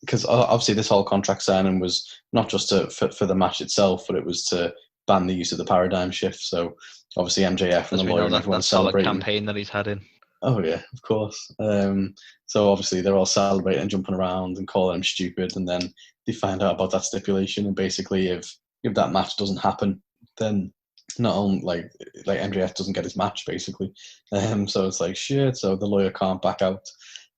because obviously this whole contract signing was not just for the match itself, but it was to ban the use of the paradigm shift. So obviously MJF and the lawyer and everyone celebrating. Solid campaign that he's had in. Oh yeah, of course. So obviously they're all celebrating and jumping around and calling him stupid, and then they find out about that stipulation, and basically if that match doesn't happen, then not only like MJF doesn't get his match basically. So it's like shit. So the lawyer can't back out.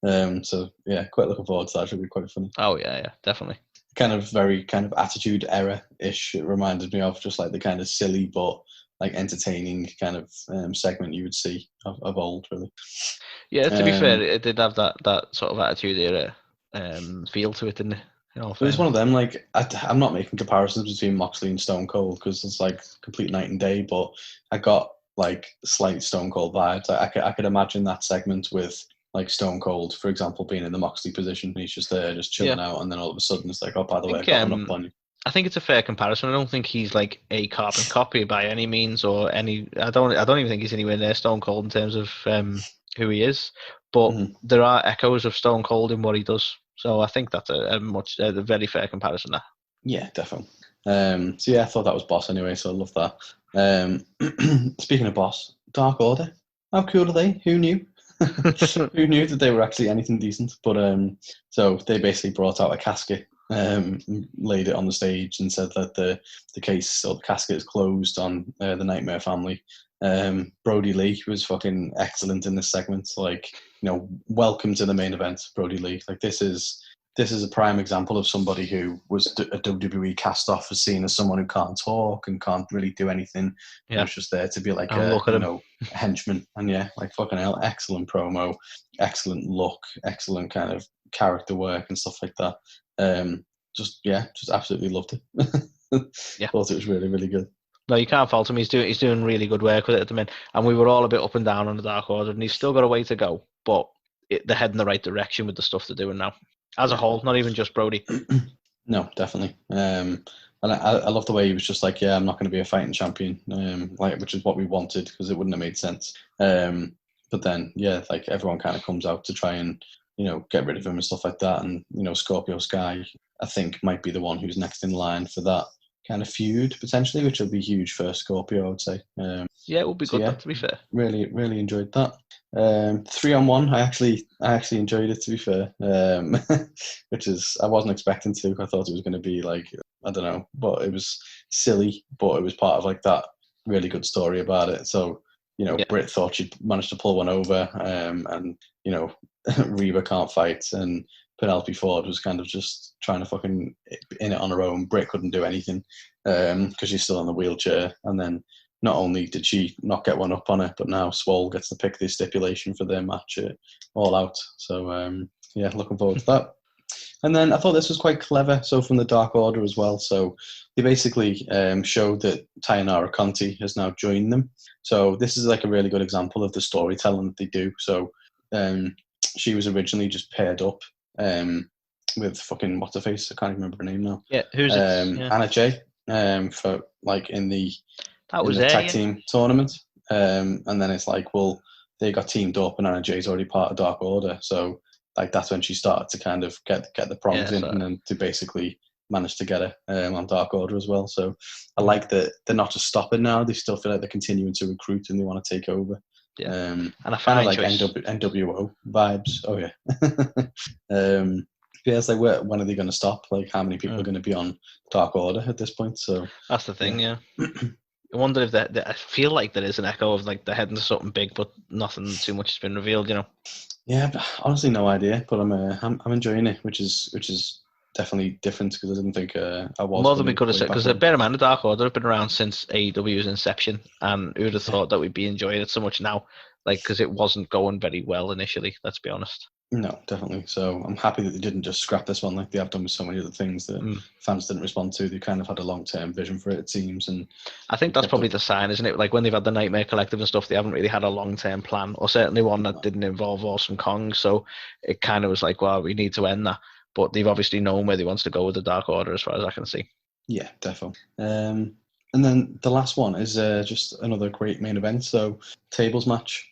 So yeah, quite looking forward to that. Should be quite funny. Oh yeah, definitely. Very attitude error-ish. It reminded me of just like the kind of silly but like entertaining kind of segment you would see of old, really. Yeah, to be fair, it did have that sort of attitude era feel to it, didn't it? It was one of them, like, I'm not making comparisons between Moxley and Stone Cold because it's like complete night and day, but I got like slight Stone Cold vibes. I could imagine that segment with like Stone Cold, for example, being in the Moxley position, and he's just there, just chilling out, and then all of a sudden it's like, oh, by the way, I've got an up on you. I think it's a fair comparison. I don't think he's like a carbon copy by any means, or any. I don't even think he's anywhere near Stone Cold in terms of who he is. But there are echoes of Stone Cold in what he does. So I think that's a very fair comparison there. Yeah, definitely. So yeah, I thought that was boss anyway, so I love that. Speaking of boss, Dark Order. How cool are they? Who knew? Who knew that they were actually anything decent? But so they basically brought out a casket, laid it on the stage, and said that the case or the casket is closed on the Nightmare family. Brody Lee was fucking excellent in this segment. Like, welcome to the main event, Brody Lee. Like, this is a prime example of somebody who was a WWE cast off as seen as someone who can't talk and can't really do anything. Yeah. Was just there to be like a henchman. And yeah, like fucking hell, excellent promo, excellent look, excellent kind of character work and stuff like that. Just absolutely loved it. Yeah. Thought it was really, really good. No, you can't fault him. He's doing really good work with it at the minute. And we were all a bit up and down on the Dark Order, and he's still got a way to go. But they're heading the right direction with the stuff they're doing now. As a whole, not even just Brody. No, definitely. And I love the way he was just like, yeah, I'm not going to be a fighting champion, which is what we wanted, because it wouldn't have made sense. But then, yeah, like everyone kind of comes out to try and, get rid of him and stuff like that. And, Scorpio Sky, I think, might be the one who's next in line for that kind of feud, potentially, which will be huge for Scorpio, I would say. Yeah, it would be good, to be fair. Really, really enjoyed that. 3-on-1, I actually enjoyed it, to be fair, which is, I wasn't expecting to. I thought it was going to be like, I don't know, but it was silly, but it was part of like that really good story about it. So, Britt thought she'd managed to pull one over, and, Reba can't fight, and Penelope Ford was kind of just trying to fucking in it on her own. Britt couldn't do anything because she's still in the wheelchair, and then not only did she not get one up on her, but now Swole gets to pick the stipulation for their match All Out. So, yeah, looking forward to that. And then I thought this was quite clever. So from the Dark Order as well. So they basically showed that Tayanara Conti has now joined them. So this is like a really good example of the storytelling that they do. So she was originally just paired up with fucking what's her face? I can't even remember her name now. Yeah, who's it? Yeah. Anna Jay for like in the tag team tournament. And then it's like, well, they got teamed up, and Anna Jay's already part of Dark Order. So like that's when she started to kind of get the prongs in, and then to basically manage to get her on Dark Order as well. So I like that they're not just stopping now; they still feel like they're continuing to recruit and they want to take over. Yeah, and I kind of like NWO vibes. Oh yeah. Yeah, it's like when are they going to stop? Like how many people are going to be on Dark Order at this point? So that's the thing. Yeah. I wonder if that. I feel like there is an echo of like they're heading to something big, but nothing too much has been revealed. You know. Yeah, honestly, no idea. But I'm enjoying it, which is definitely different because I didn't think I was. More than we could have said, because a bear man, the Dark Order have been around since AEW's inception, and who would have thought that we'd be enjoying it so much now? Like, because it wasn't going very well initially. Let's be honest. No, definitely. So I'm happy that they didn't just scrap this one like they have done with so many other things that fans didn't respond to. They kind of had a long-term vision for it seems. And I think that's probably the sign, isn't it? Like when they've had the Nightmare Collective and stuff, they haven't really had a long-term plan, or certainly one that didn't involve Awesome Kong. So it kind of was like, well, we need to end that. But they've obviously known where they want to go with the Dark Order, as far as I can see. Yeah, definitely. And then the last one is just another great main event. So tables match.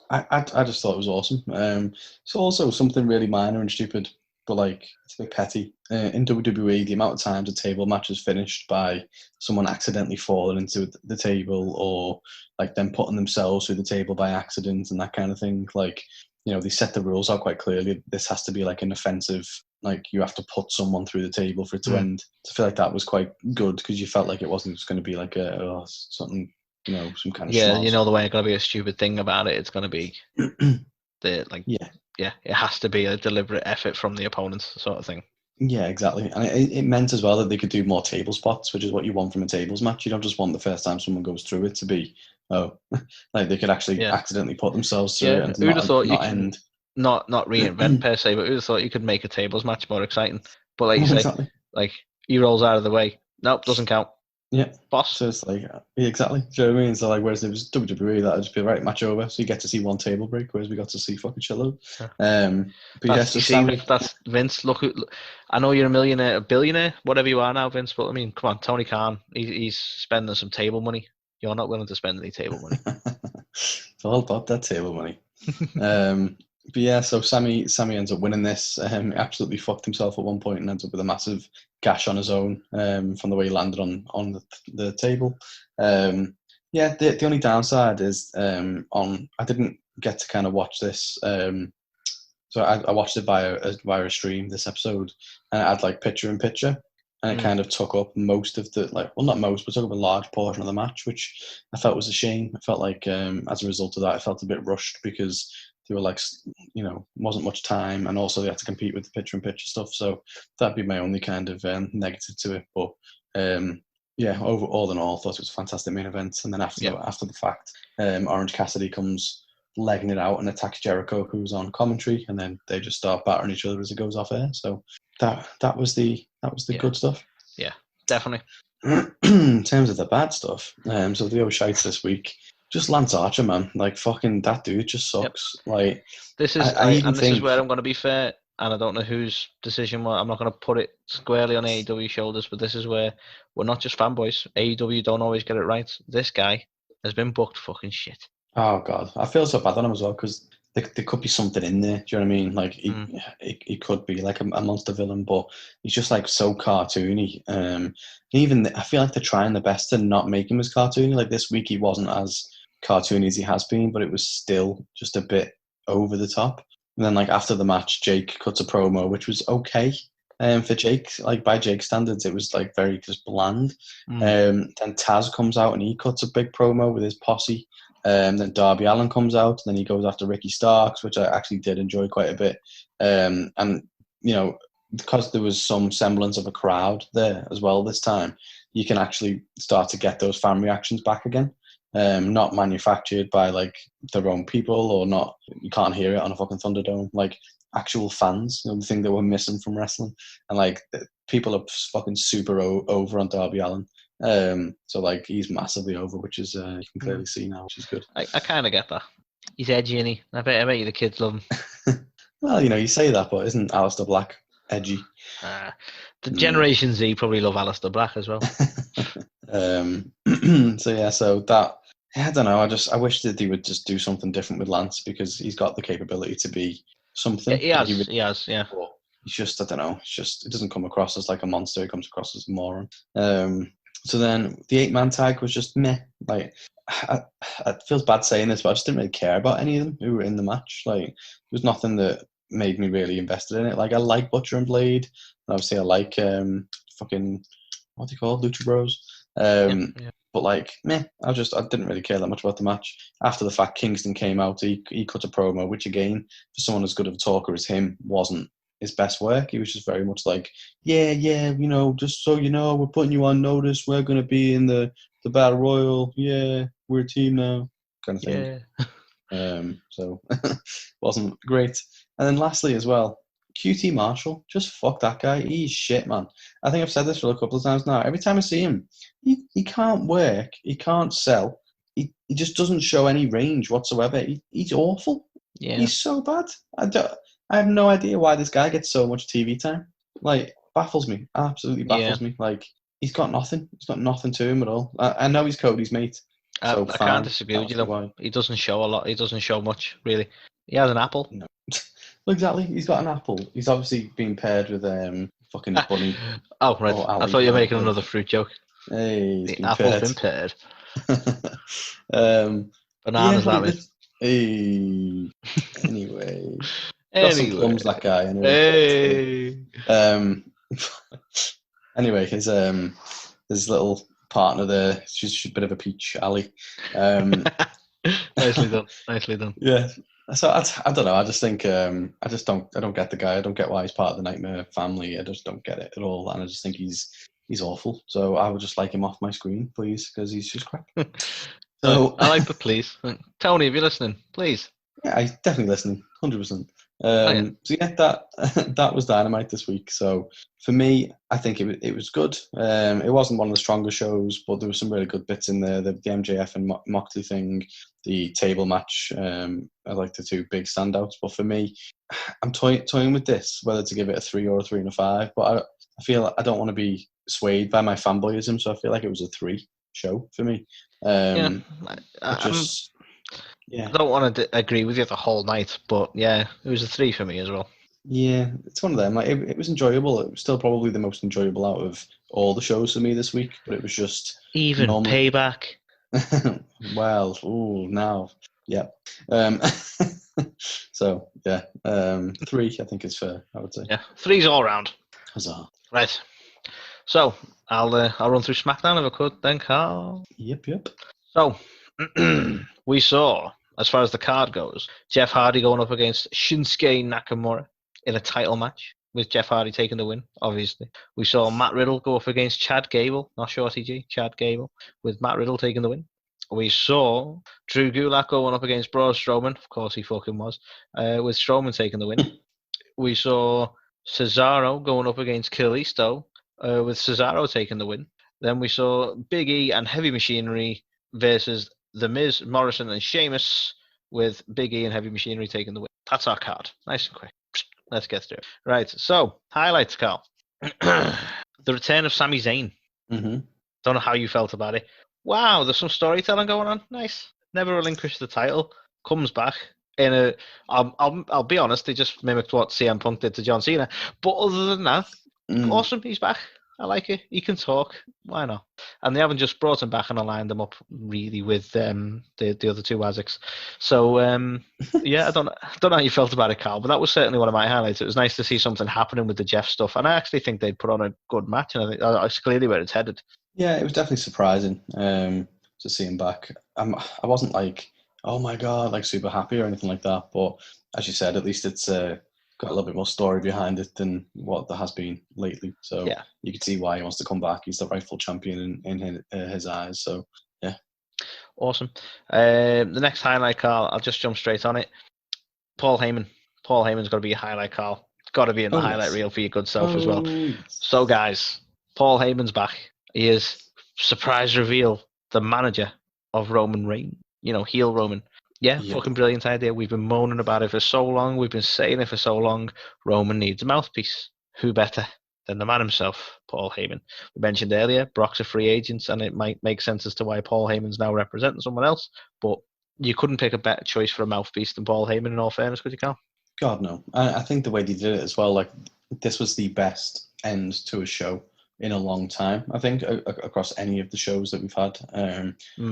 I just thought it was awesome. It's also something really minor and stupid, but like it's a bit petty. In WWE, the amount of times a table match is finished by someone accidentally falling into the table, or like them putting themselves through the table by accident and that kind of thing. Like, you know, they set the rules out quite clearly. This has to be like an offensive, like you have to put someone through the table for it to end. I feel like that was quite good because you felt like it wasn't just going to be like something. You know, some kind of schmoz. You know, the way it's going to be a stupid thing about it, it's going to be it has to be a deliberate effort from the opponent sort of thing. Yeah, exactly. And it meant as well that they could do more table spots, which is what you want from a tables match. You don't just want the first time someone goes through it to be, like they could actually accidentally put themselves through it and who'd have thought not end. Not reinvent per se, but who'd have thought you could make a tables match more exciting? But like you say, like he rolls out of the way. Nope, doesn't count. Yeah, boss. So it's like exactly. Do you know what I mean? So like, whereas it was WWE, that'd just be right match over. So you get to see one table break, whereas we got to see fucking shitload. But that's Vince. Look, I know you're a billionaire, whatever you are now, Vince. But I mean, come on, Tony Khan. He's spending some table money. You're not willing to spend any table money. It's all about that table money. But yeah, so Sammy ends up winning this. He absolutely fucked himself at one point and ends up with a massive gash on his own from the way he landed on the table. The only downside is I didn't get to kind of watch this. So I watched it via a stream, this episode, and it had like picture-in-picture. And it kind of took up most of not most, but took up a large portion of the match, which I felt was a shame. I felt like as a result of that, I felt a bit rushed because they were like, you know, wasn't much time, and also they had to compete with the picture-in-picture stuff. So that'd be my only kind of negative to it. But all in all, I thought it was a fantastic main event. And then after the fact, Orange Cassidy comes legging it out and attacks Jericho, who's on commentary, and then they just start battering each other as it goes off air. So that was the good stuff. Yeah, definitely. In terms of the bad stuff, so the shites this week. Just Lance Archer, man. Like, fucking that dude just sucks. Yep. Like, this is this is where I'm going to be fair, and I don't know whose decision. I'm not going to put it squarely on AEW shoulders, but this is where we're not just fanboys. AEW don't always get it right. This guy has been booked fucking shit. Oh god, I feel so bad on him as well because there could be something in there. Do you know what I mean? Like, he could be like a monster villain, but he's just like so cartoony. Even I feel like they're trying their best to not make him as cartoony. Like this week, he wasn't as cartoony as he has been, but it was still just a bit over the top. And then like after the match, Jake cuts a promo, which was okay for Jake. Like by Jake's standards, it was like very just bland. Then Taz comes out and he cuts a big promo with his posse. Then Darby Allin comes out, and then he goes after Ricky Starks, which I actually did enjoy quite a bit. And you know, because there was some semblance of a crowd there as well this time, you can actually start to get those fan reactions back again. not manufactured by like their own people, or not. You can't hear it on a fucking Thunderdome. Like actual fans, the thing that we're missing from wrestling, and like people are fucking super over on Darby Allin. So like he's massively over, which is you can clearly see now, which is good. I kind of get that. He's edgy, isn't he? I bet you the kids love him. Well, you say that, but isn't Aleister Black edgy? The Generation Z probably love Aleister Black as well. So that, I don't know. I wish that he would just do something different with Lance, because he's got the capability to be something. He has, yeah. But he's just, I don't know. It's just, it doesn't come across as like a monster. It comes across as a moron. So then the 8-man tag was just meh. Like, it feels bad saying this, but I just didn't really care about any of them who were in the match. Like, there was nothing that made me really invested in it. Like, I like Butcher and Blade, and obviously I like fucking, what do you call it, Lucha Bros. But like, meh, I didn't really care that much about the match. After the fact, Kingston came out, he cut a promo, which again, for someone as good of a talker as him, wasn't his best work. He was just very much like, yeah, just so you know, we're putting you on notice, we're going to be in the Battle Royal, yeah, we're a team now, kind of thing. Yeah. So, wasn't great. And then lastly as well, QT Marshall, just fuck that guy. He's shit, man. I think I've said this for a couple of times now. Every time I see him, he can't work, he can't sell, he just doesn't show any range whatsoever. He's awful. Yeah. He's so bad. I have no idea why this guy gets so much TV time. Like, baffles me. Absolutely baffles me. Like, he's got nothing. He's got nothing to him at all. I know he's Cody's mate. So I can't disagree with you, though. He doesn't show a lot. He doesn't show much, really. He has an apple. No. Well, exactly. He's got an apple. He's obviously been paired with fucking bunny. Oh, right. I thought you were making another fruit joke. Hey, the apple's been paired. Bananas, that means. Hey. Anyway. Got some plums, that guy. Anyway. Hey. Anyway, his little partner there, she's a bit of a peach, Ali. Nicely done. Yeah. So I don't know. I just think I don't get the guy. I don't get why he's part of the Nightmare family. I just don't get it at all, and I just think he's awful. So I would just like him off my screen, please, because he's just crap. So I like the please, Tony. If you're listening, please. Yeah, he's definitely listening, 100%. So yeah, that was Dynamite this week. So for me, I think it was good. It wasn't one of the stronger shows, but there were some really good bits in there. The MJF and Moxley thing, the table match. I like the two big standouts. But for me, I'm toying with this, whether to give it a 3 or a 3 and a 5. But I feel I don't want to be swayed by my fanboyism, so I feel like it was a 3 show for me. I don't want to agree with you the whole night, but yeah, it was a 3 for me as well. Yeah, it's one of them. Like, it was enjoyable. It was still probably the most enjoyable out of all the shows for me this week, but it was just... Even Payback. Well, now. Yeah. So, yeah. 3, I think, is fair, I would say. Yeah, 3's all round. Huzzah. Right. So, I'll run through SmackDown if I could then, Carl. Yep. So, we saw, as far as the card goes, Jeff Hardy going up against Shinsuke Nakamura in a title match, with Jeff Hardy taking the win, obviously. We saw Matt Riddle go up against Chad Gable, not Shorty G, Chad Gable, with Matt Riddle taking the win. We saw Drew Gulak going up against Braun Strowman, of course he fucking was, with Strowman taking the win. We saw Cesaro going up against Kalisto, with Cesaro taking the win. Then we saw Big E and Heavy Machinery versus The Miz, Morrison and Sheamus, with Big E and Heavy Machinery taking the win. That's our card. Nice and quick. Let's get through it. Right, so, highlights, Carl. The return of Sami Zayn. Mm-hmm. Don't know how you felt about it. Wow, there's some storytelling going on. Nice. Never relinquished the title. Comes back in a... I'll be honest, they just mimicked what CM Punk did to John Cena. But other than that, awesome, he's back. I like it. He can talk. Why not? And they haven't just brought him back and aligned them up really with the other two Aztecs. So yeah, I don't know how you felt about it, Carl, but that was certainly one of my highlights. It was nice to see something happening with the Jeff stuff, and I actually think they put on a good match, and I think that's clearly where it's headed. Yeah, it was definitely surprising to see him back. I wasn't like, oh my god, like super happy or anything like that, but as you said, at least it's got a little bit more story behind it than what there has been lately. So yeah, you can see why he wants to come back. He's the rightful champion in his eyes. So yeah. Awesome. The next highlight, Carl, I'll just jump straight on it. Paul Heyman. Paul Heyman's got to be a highlight, Carl. Got to be in the highlight reel for your good self as well. Yes. So, guys, Paul Heyman's back. He is, surprise reveal, the manager of Roman Reigns. Heel Roman. Yeah, fucking brilliant idea. We've been moaning about it for so long. We've been saying it for so long. Roman needs a mouthpiece. Who better than the man himself, Paul Heyman? We mentioned earlier, Brock's a free agent, and it might make sense as to why Paul Heyman's now representing someone else. But you couldn't pick a better choice for a mouthpiece than Paul Heyman, in all fairness, could you, Carl? God, no. I think the way they did it as well, like, this was the best end to a show in a long time, I think, across any of the shows that we've had.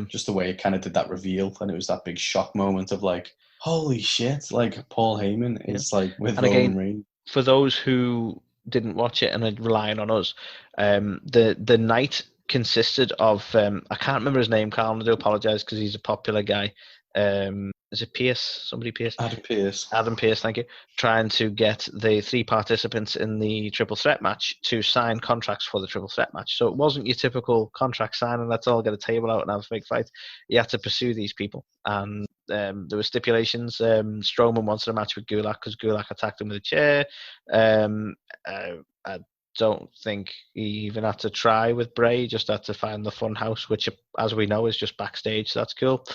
Just the way it kind of did that reveal, and it was that big shock moment of like, holy shit, like Paul Heyman is like with Roman Reigns. For those who didn't watch it and are relying on us, the night consisted of I can't remember his name, Carl. I do apologise because he's a popular guy. Is it Pierce? Somebody Pierce? Adam Pierce, thank you. Trying to get the 3 participants in the triple threat match to sign contracts for the triple threat match. So it wasn't your typical contract signing, let's all get a table out and have a big fight. You had to pursue these people. And there were stipulations. Strowman wanted a match with Gulak because Gulak attacked him with a chair. I don't think he even had to try with Bray, just had to find the fun house, which, as we know, is just backstage. So that's cool.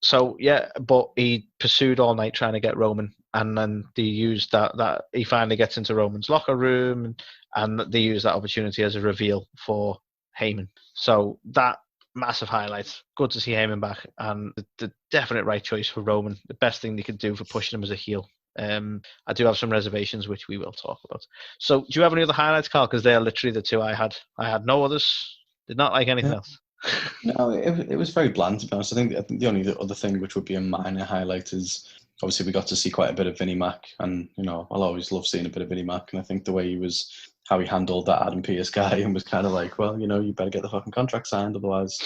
So yeah, but he pursued all night trying to get Roman, and then they used that he finally gets into Roman's locker room, and they use that opportunity as a reveal for Heyman. So that massive highlight. Good to see Heyman back, and the definite right choice for Roman. The best thing they could do for pushing him as a heel. I do have some reservations, which we will talk about. So, do you have any other highlights, Carl? Because they're literally the 2 I had. I had no others. Did not like anything else. No, it was very bland, to be honest. I think the only other thing which would be a minor highlight is obviously we got to see quite a bit of Vinnie Mac, and I'll always love seeing a bit of Vinnie Mac, and I think the way how he handled that Adam Pearce guy and was kind of like, well, you better get the fucking contract signed, otherwise,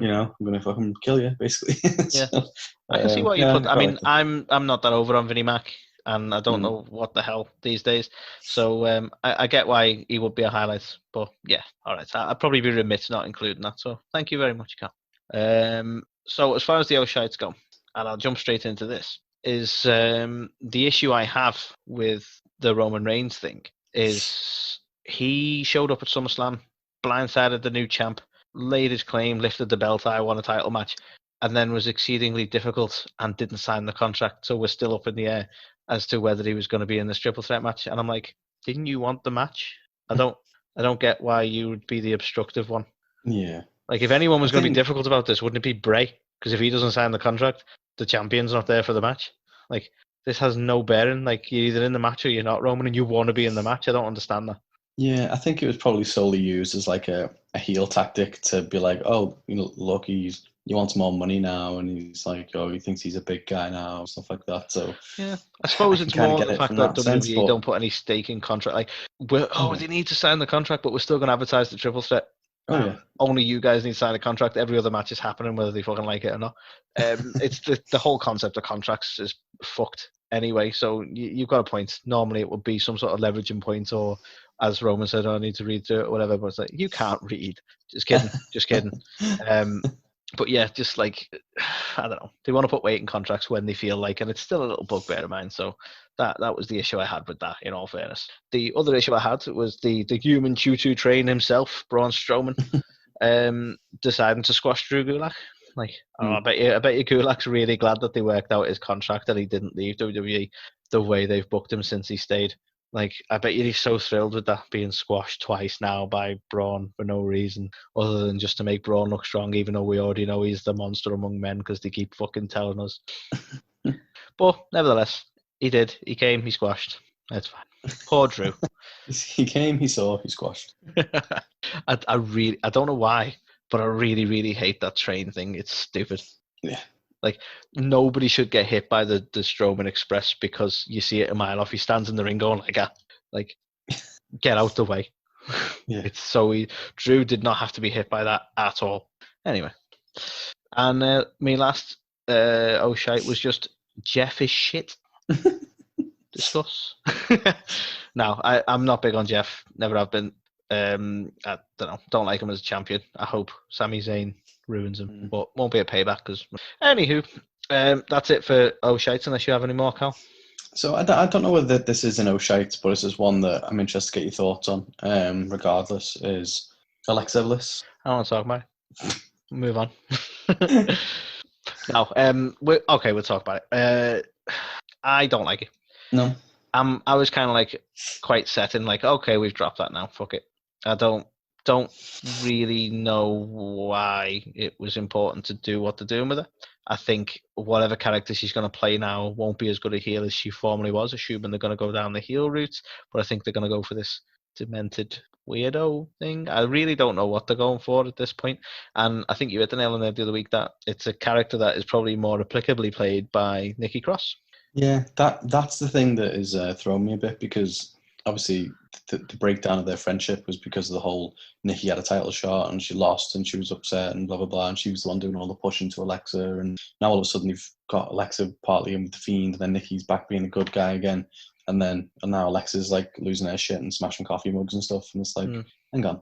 I'm gonna fucking kill you, basically. Yeah, so, I can see what you put. I mean, I'm not that over on Vinnie Mac, and I don't know what the hell these days. So I get why he would be a highlight, but yeah, all right. I'd probably be remiss not including that. So thank you very much, Carl. So as far as the O'Shites go, and I'll jump straight into this, is the issue I have with the Roman Reigns thing is he showed up at SummerSlam, blindsided the new champ, laid his claim, lifted the belt, I won a title match, and then was exceedingly difficult and didn't sign the contract. So we're still up in the air as to whether he was going to be in this triple threat match. And I'm like, didn't you want the match? I don't get why you would be the obstructive one. Yeah. Like, if anyone was going to be difficult about this, wouldn't it be Bray? Because if he doesn't sign the contract, the champion's not there for the match. Like, this has no bearing. Like, you're either in the match or you're not, Roman, and you want to be in the match. I don't understand that. Yeah, I think it was probably solely used as like a heel tactic to be like, oh, look, he wants more money now, and he's like, oh, he thinks he's a big guy now, stuff like that. So yeah, I suppose it's more the fact that WWE don't put any stake in contract. Like, they need to sign the contract, but we're still going to advertise the triple threat. Oh yeah. Only you guys need to sign a contract. Every other match is happening, whether they fucking like it or not. It's the whole concept of contracts is fucked anyway. So you've got a point. Normally it would be some sort of leveraging point, or as Roman said, I need to read through it or whatever. But it's like, you can't read. Just kidding. Just kidding. But yeah, just like, I don't know. They want to put weight in contracts when they feel like, and it's still a little bugbear of mine. So that was the issue I had with that, in all fairness. The other issue I had was the human choo-choo train himself, Braun Strowman, deciding to squash Drew Gulak. Like, I bet you Gulak's really glad that they worked out his contract and he didn't leave WWE the way they've booked him since he stayed. Like, I bet you he's so thrilled with that being squashed twice now by Braun for no reason other than just to make Braun look strong, even though we already know he's the monster among men because they keep fucking telling us. But nevertheless, he did. He came, he squashed. That's fine. Poor Drew. He came, he saw, he squashed. I don't know why, but I really, really hate that train thing. It's stupid. Yeah. Like, nobody should get hit by the Strowman Express because you see it a mile off. He stands in the ring going like, get out the way. Yeah. It's so easy. Drew did not have to be hit by that at all. Anyway. And my last shite was just Jeff is shit. Discuss. No, I'm not big on Jeff. Never have been. I don't know. Don't like him as a champion. I hope Sami Zayn ruins him. But won't be a payback because. Anywho, that's it for O'Shites. Unless you have any more, Cal. So I don't know whether this is an O'Shite, but this is one that I'm interested to get your thoughts on. Regardless, is Alexa Bliss. I don't want to talk about it. Move on. No, we'll talk about it. I don't like it. No. I was kind of like quite set in like, okay, we've dropped that now. Fuck it. I don't really know why it was important to do what they're doing with it. I think whatever character she's going to play now won't be as good a heel as she formerly was, assuming they're going to go down the heel route. But I think they're going to go for this demented weirdo thing. I really don't know what they're going for at this point. And I think you hit the nail on there the other week that it's a character that is probably more applicably played by Nikki Cross. Yeah, that's the thing that is throwing me a bit, because obviously the breakdown of their friendship was because of the whole Nikki had a title shot and she lost and she was upset and blah blah blah, and she was the one doing all the pushing to Alexa, and now all of a sudden you've got Alexa partly in with the Fiend, and then Nikki's back being a good guy again, and now Alexa's like losing her shit and smashing coffee mugs and stuff, and it's like, hang on.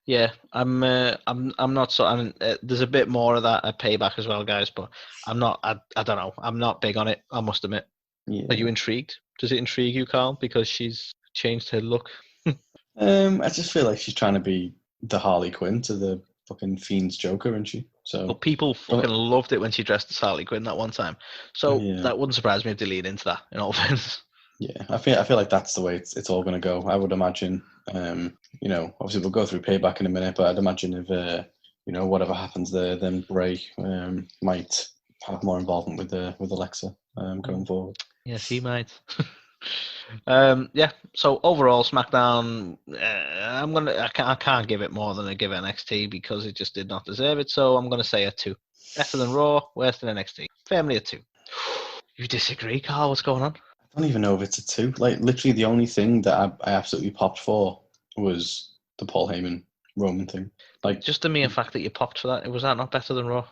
Yeah, I'm not so. I mean, there's a bit more of that at Payback as well, guys. But I'm not. I don't know. I'm not big on it. I must admit. Yeah. Are you intrigued? Does it intrigue you, Carl? Because she's changed her look. I just feel like she's trying to be the Harley Quinn to the fucking Fiend's Joker, isn't she? So. Well, people fucking loved it when she dressed as Harley Quinn that one time. So that wouldn't surprise me if they lead into that. In all fairness. Yeah, I feel like that's the way it's all going to go. I would imagine. Obviously we'll go through Payback in a minute, but I'd imagine if whatever happens there, then Bray might have more involvement with Alexa going forward. Yes, he might. So overall, SmackDown, I can't give it more than I give NXT because it just did not deserve it. So I'm gonna say a 2. Better than Raw, worse than NXT. Firmly a 2. You disagree, Carl? What's going on? I don't even know if it's a 2. Like, literally the only thing that I absolutely popped for was the Paul Heyman Roman thing. Like, just the mere fact that you popped for that, was that not better than Raw?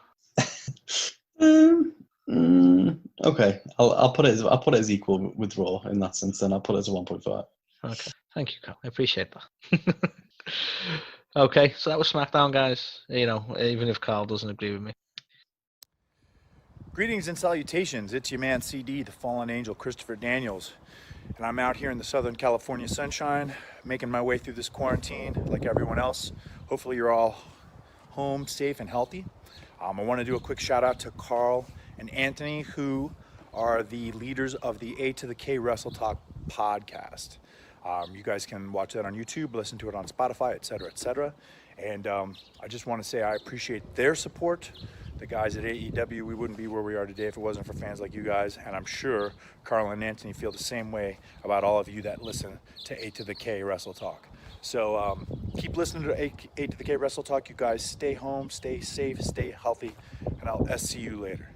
Okay, I'll put it as equal with Raw in that sense. Then I'll put it as a 1.5. Okay, thank you, Carl. I appreciate that. Okay, so that was SmackDown, guys. Even if Carl doesn't agree with me. Greetings and salutations. It's your man CD, the fallen angel Christopher Daniels. And I'm out here in the Southern California sunshine, making my way through this quarantine like everyone else. Hopefully you're all home, safe, and healthy. I want to do a quick shout out to Carl and Anthony, who are the leaders of the A to the K Wrestle Talk podcast. You guys can watch that on YouTube, listen to it on Spotify, etc., etc. And I just want to say I appreciate their support. The guys at AEW, we wouldn't be where we are today if it wasn't for fans like you guys. And I'm sure Carl and Anthony feel the same way about all of you that listen to A to the K Wrestle Talk. So keep listening to A to the K Wrestle Talk. You guys stay home, stay safe, stay healthy, and I'll see you later.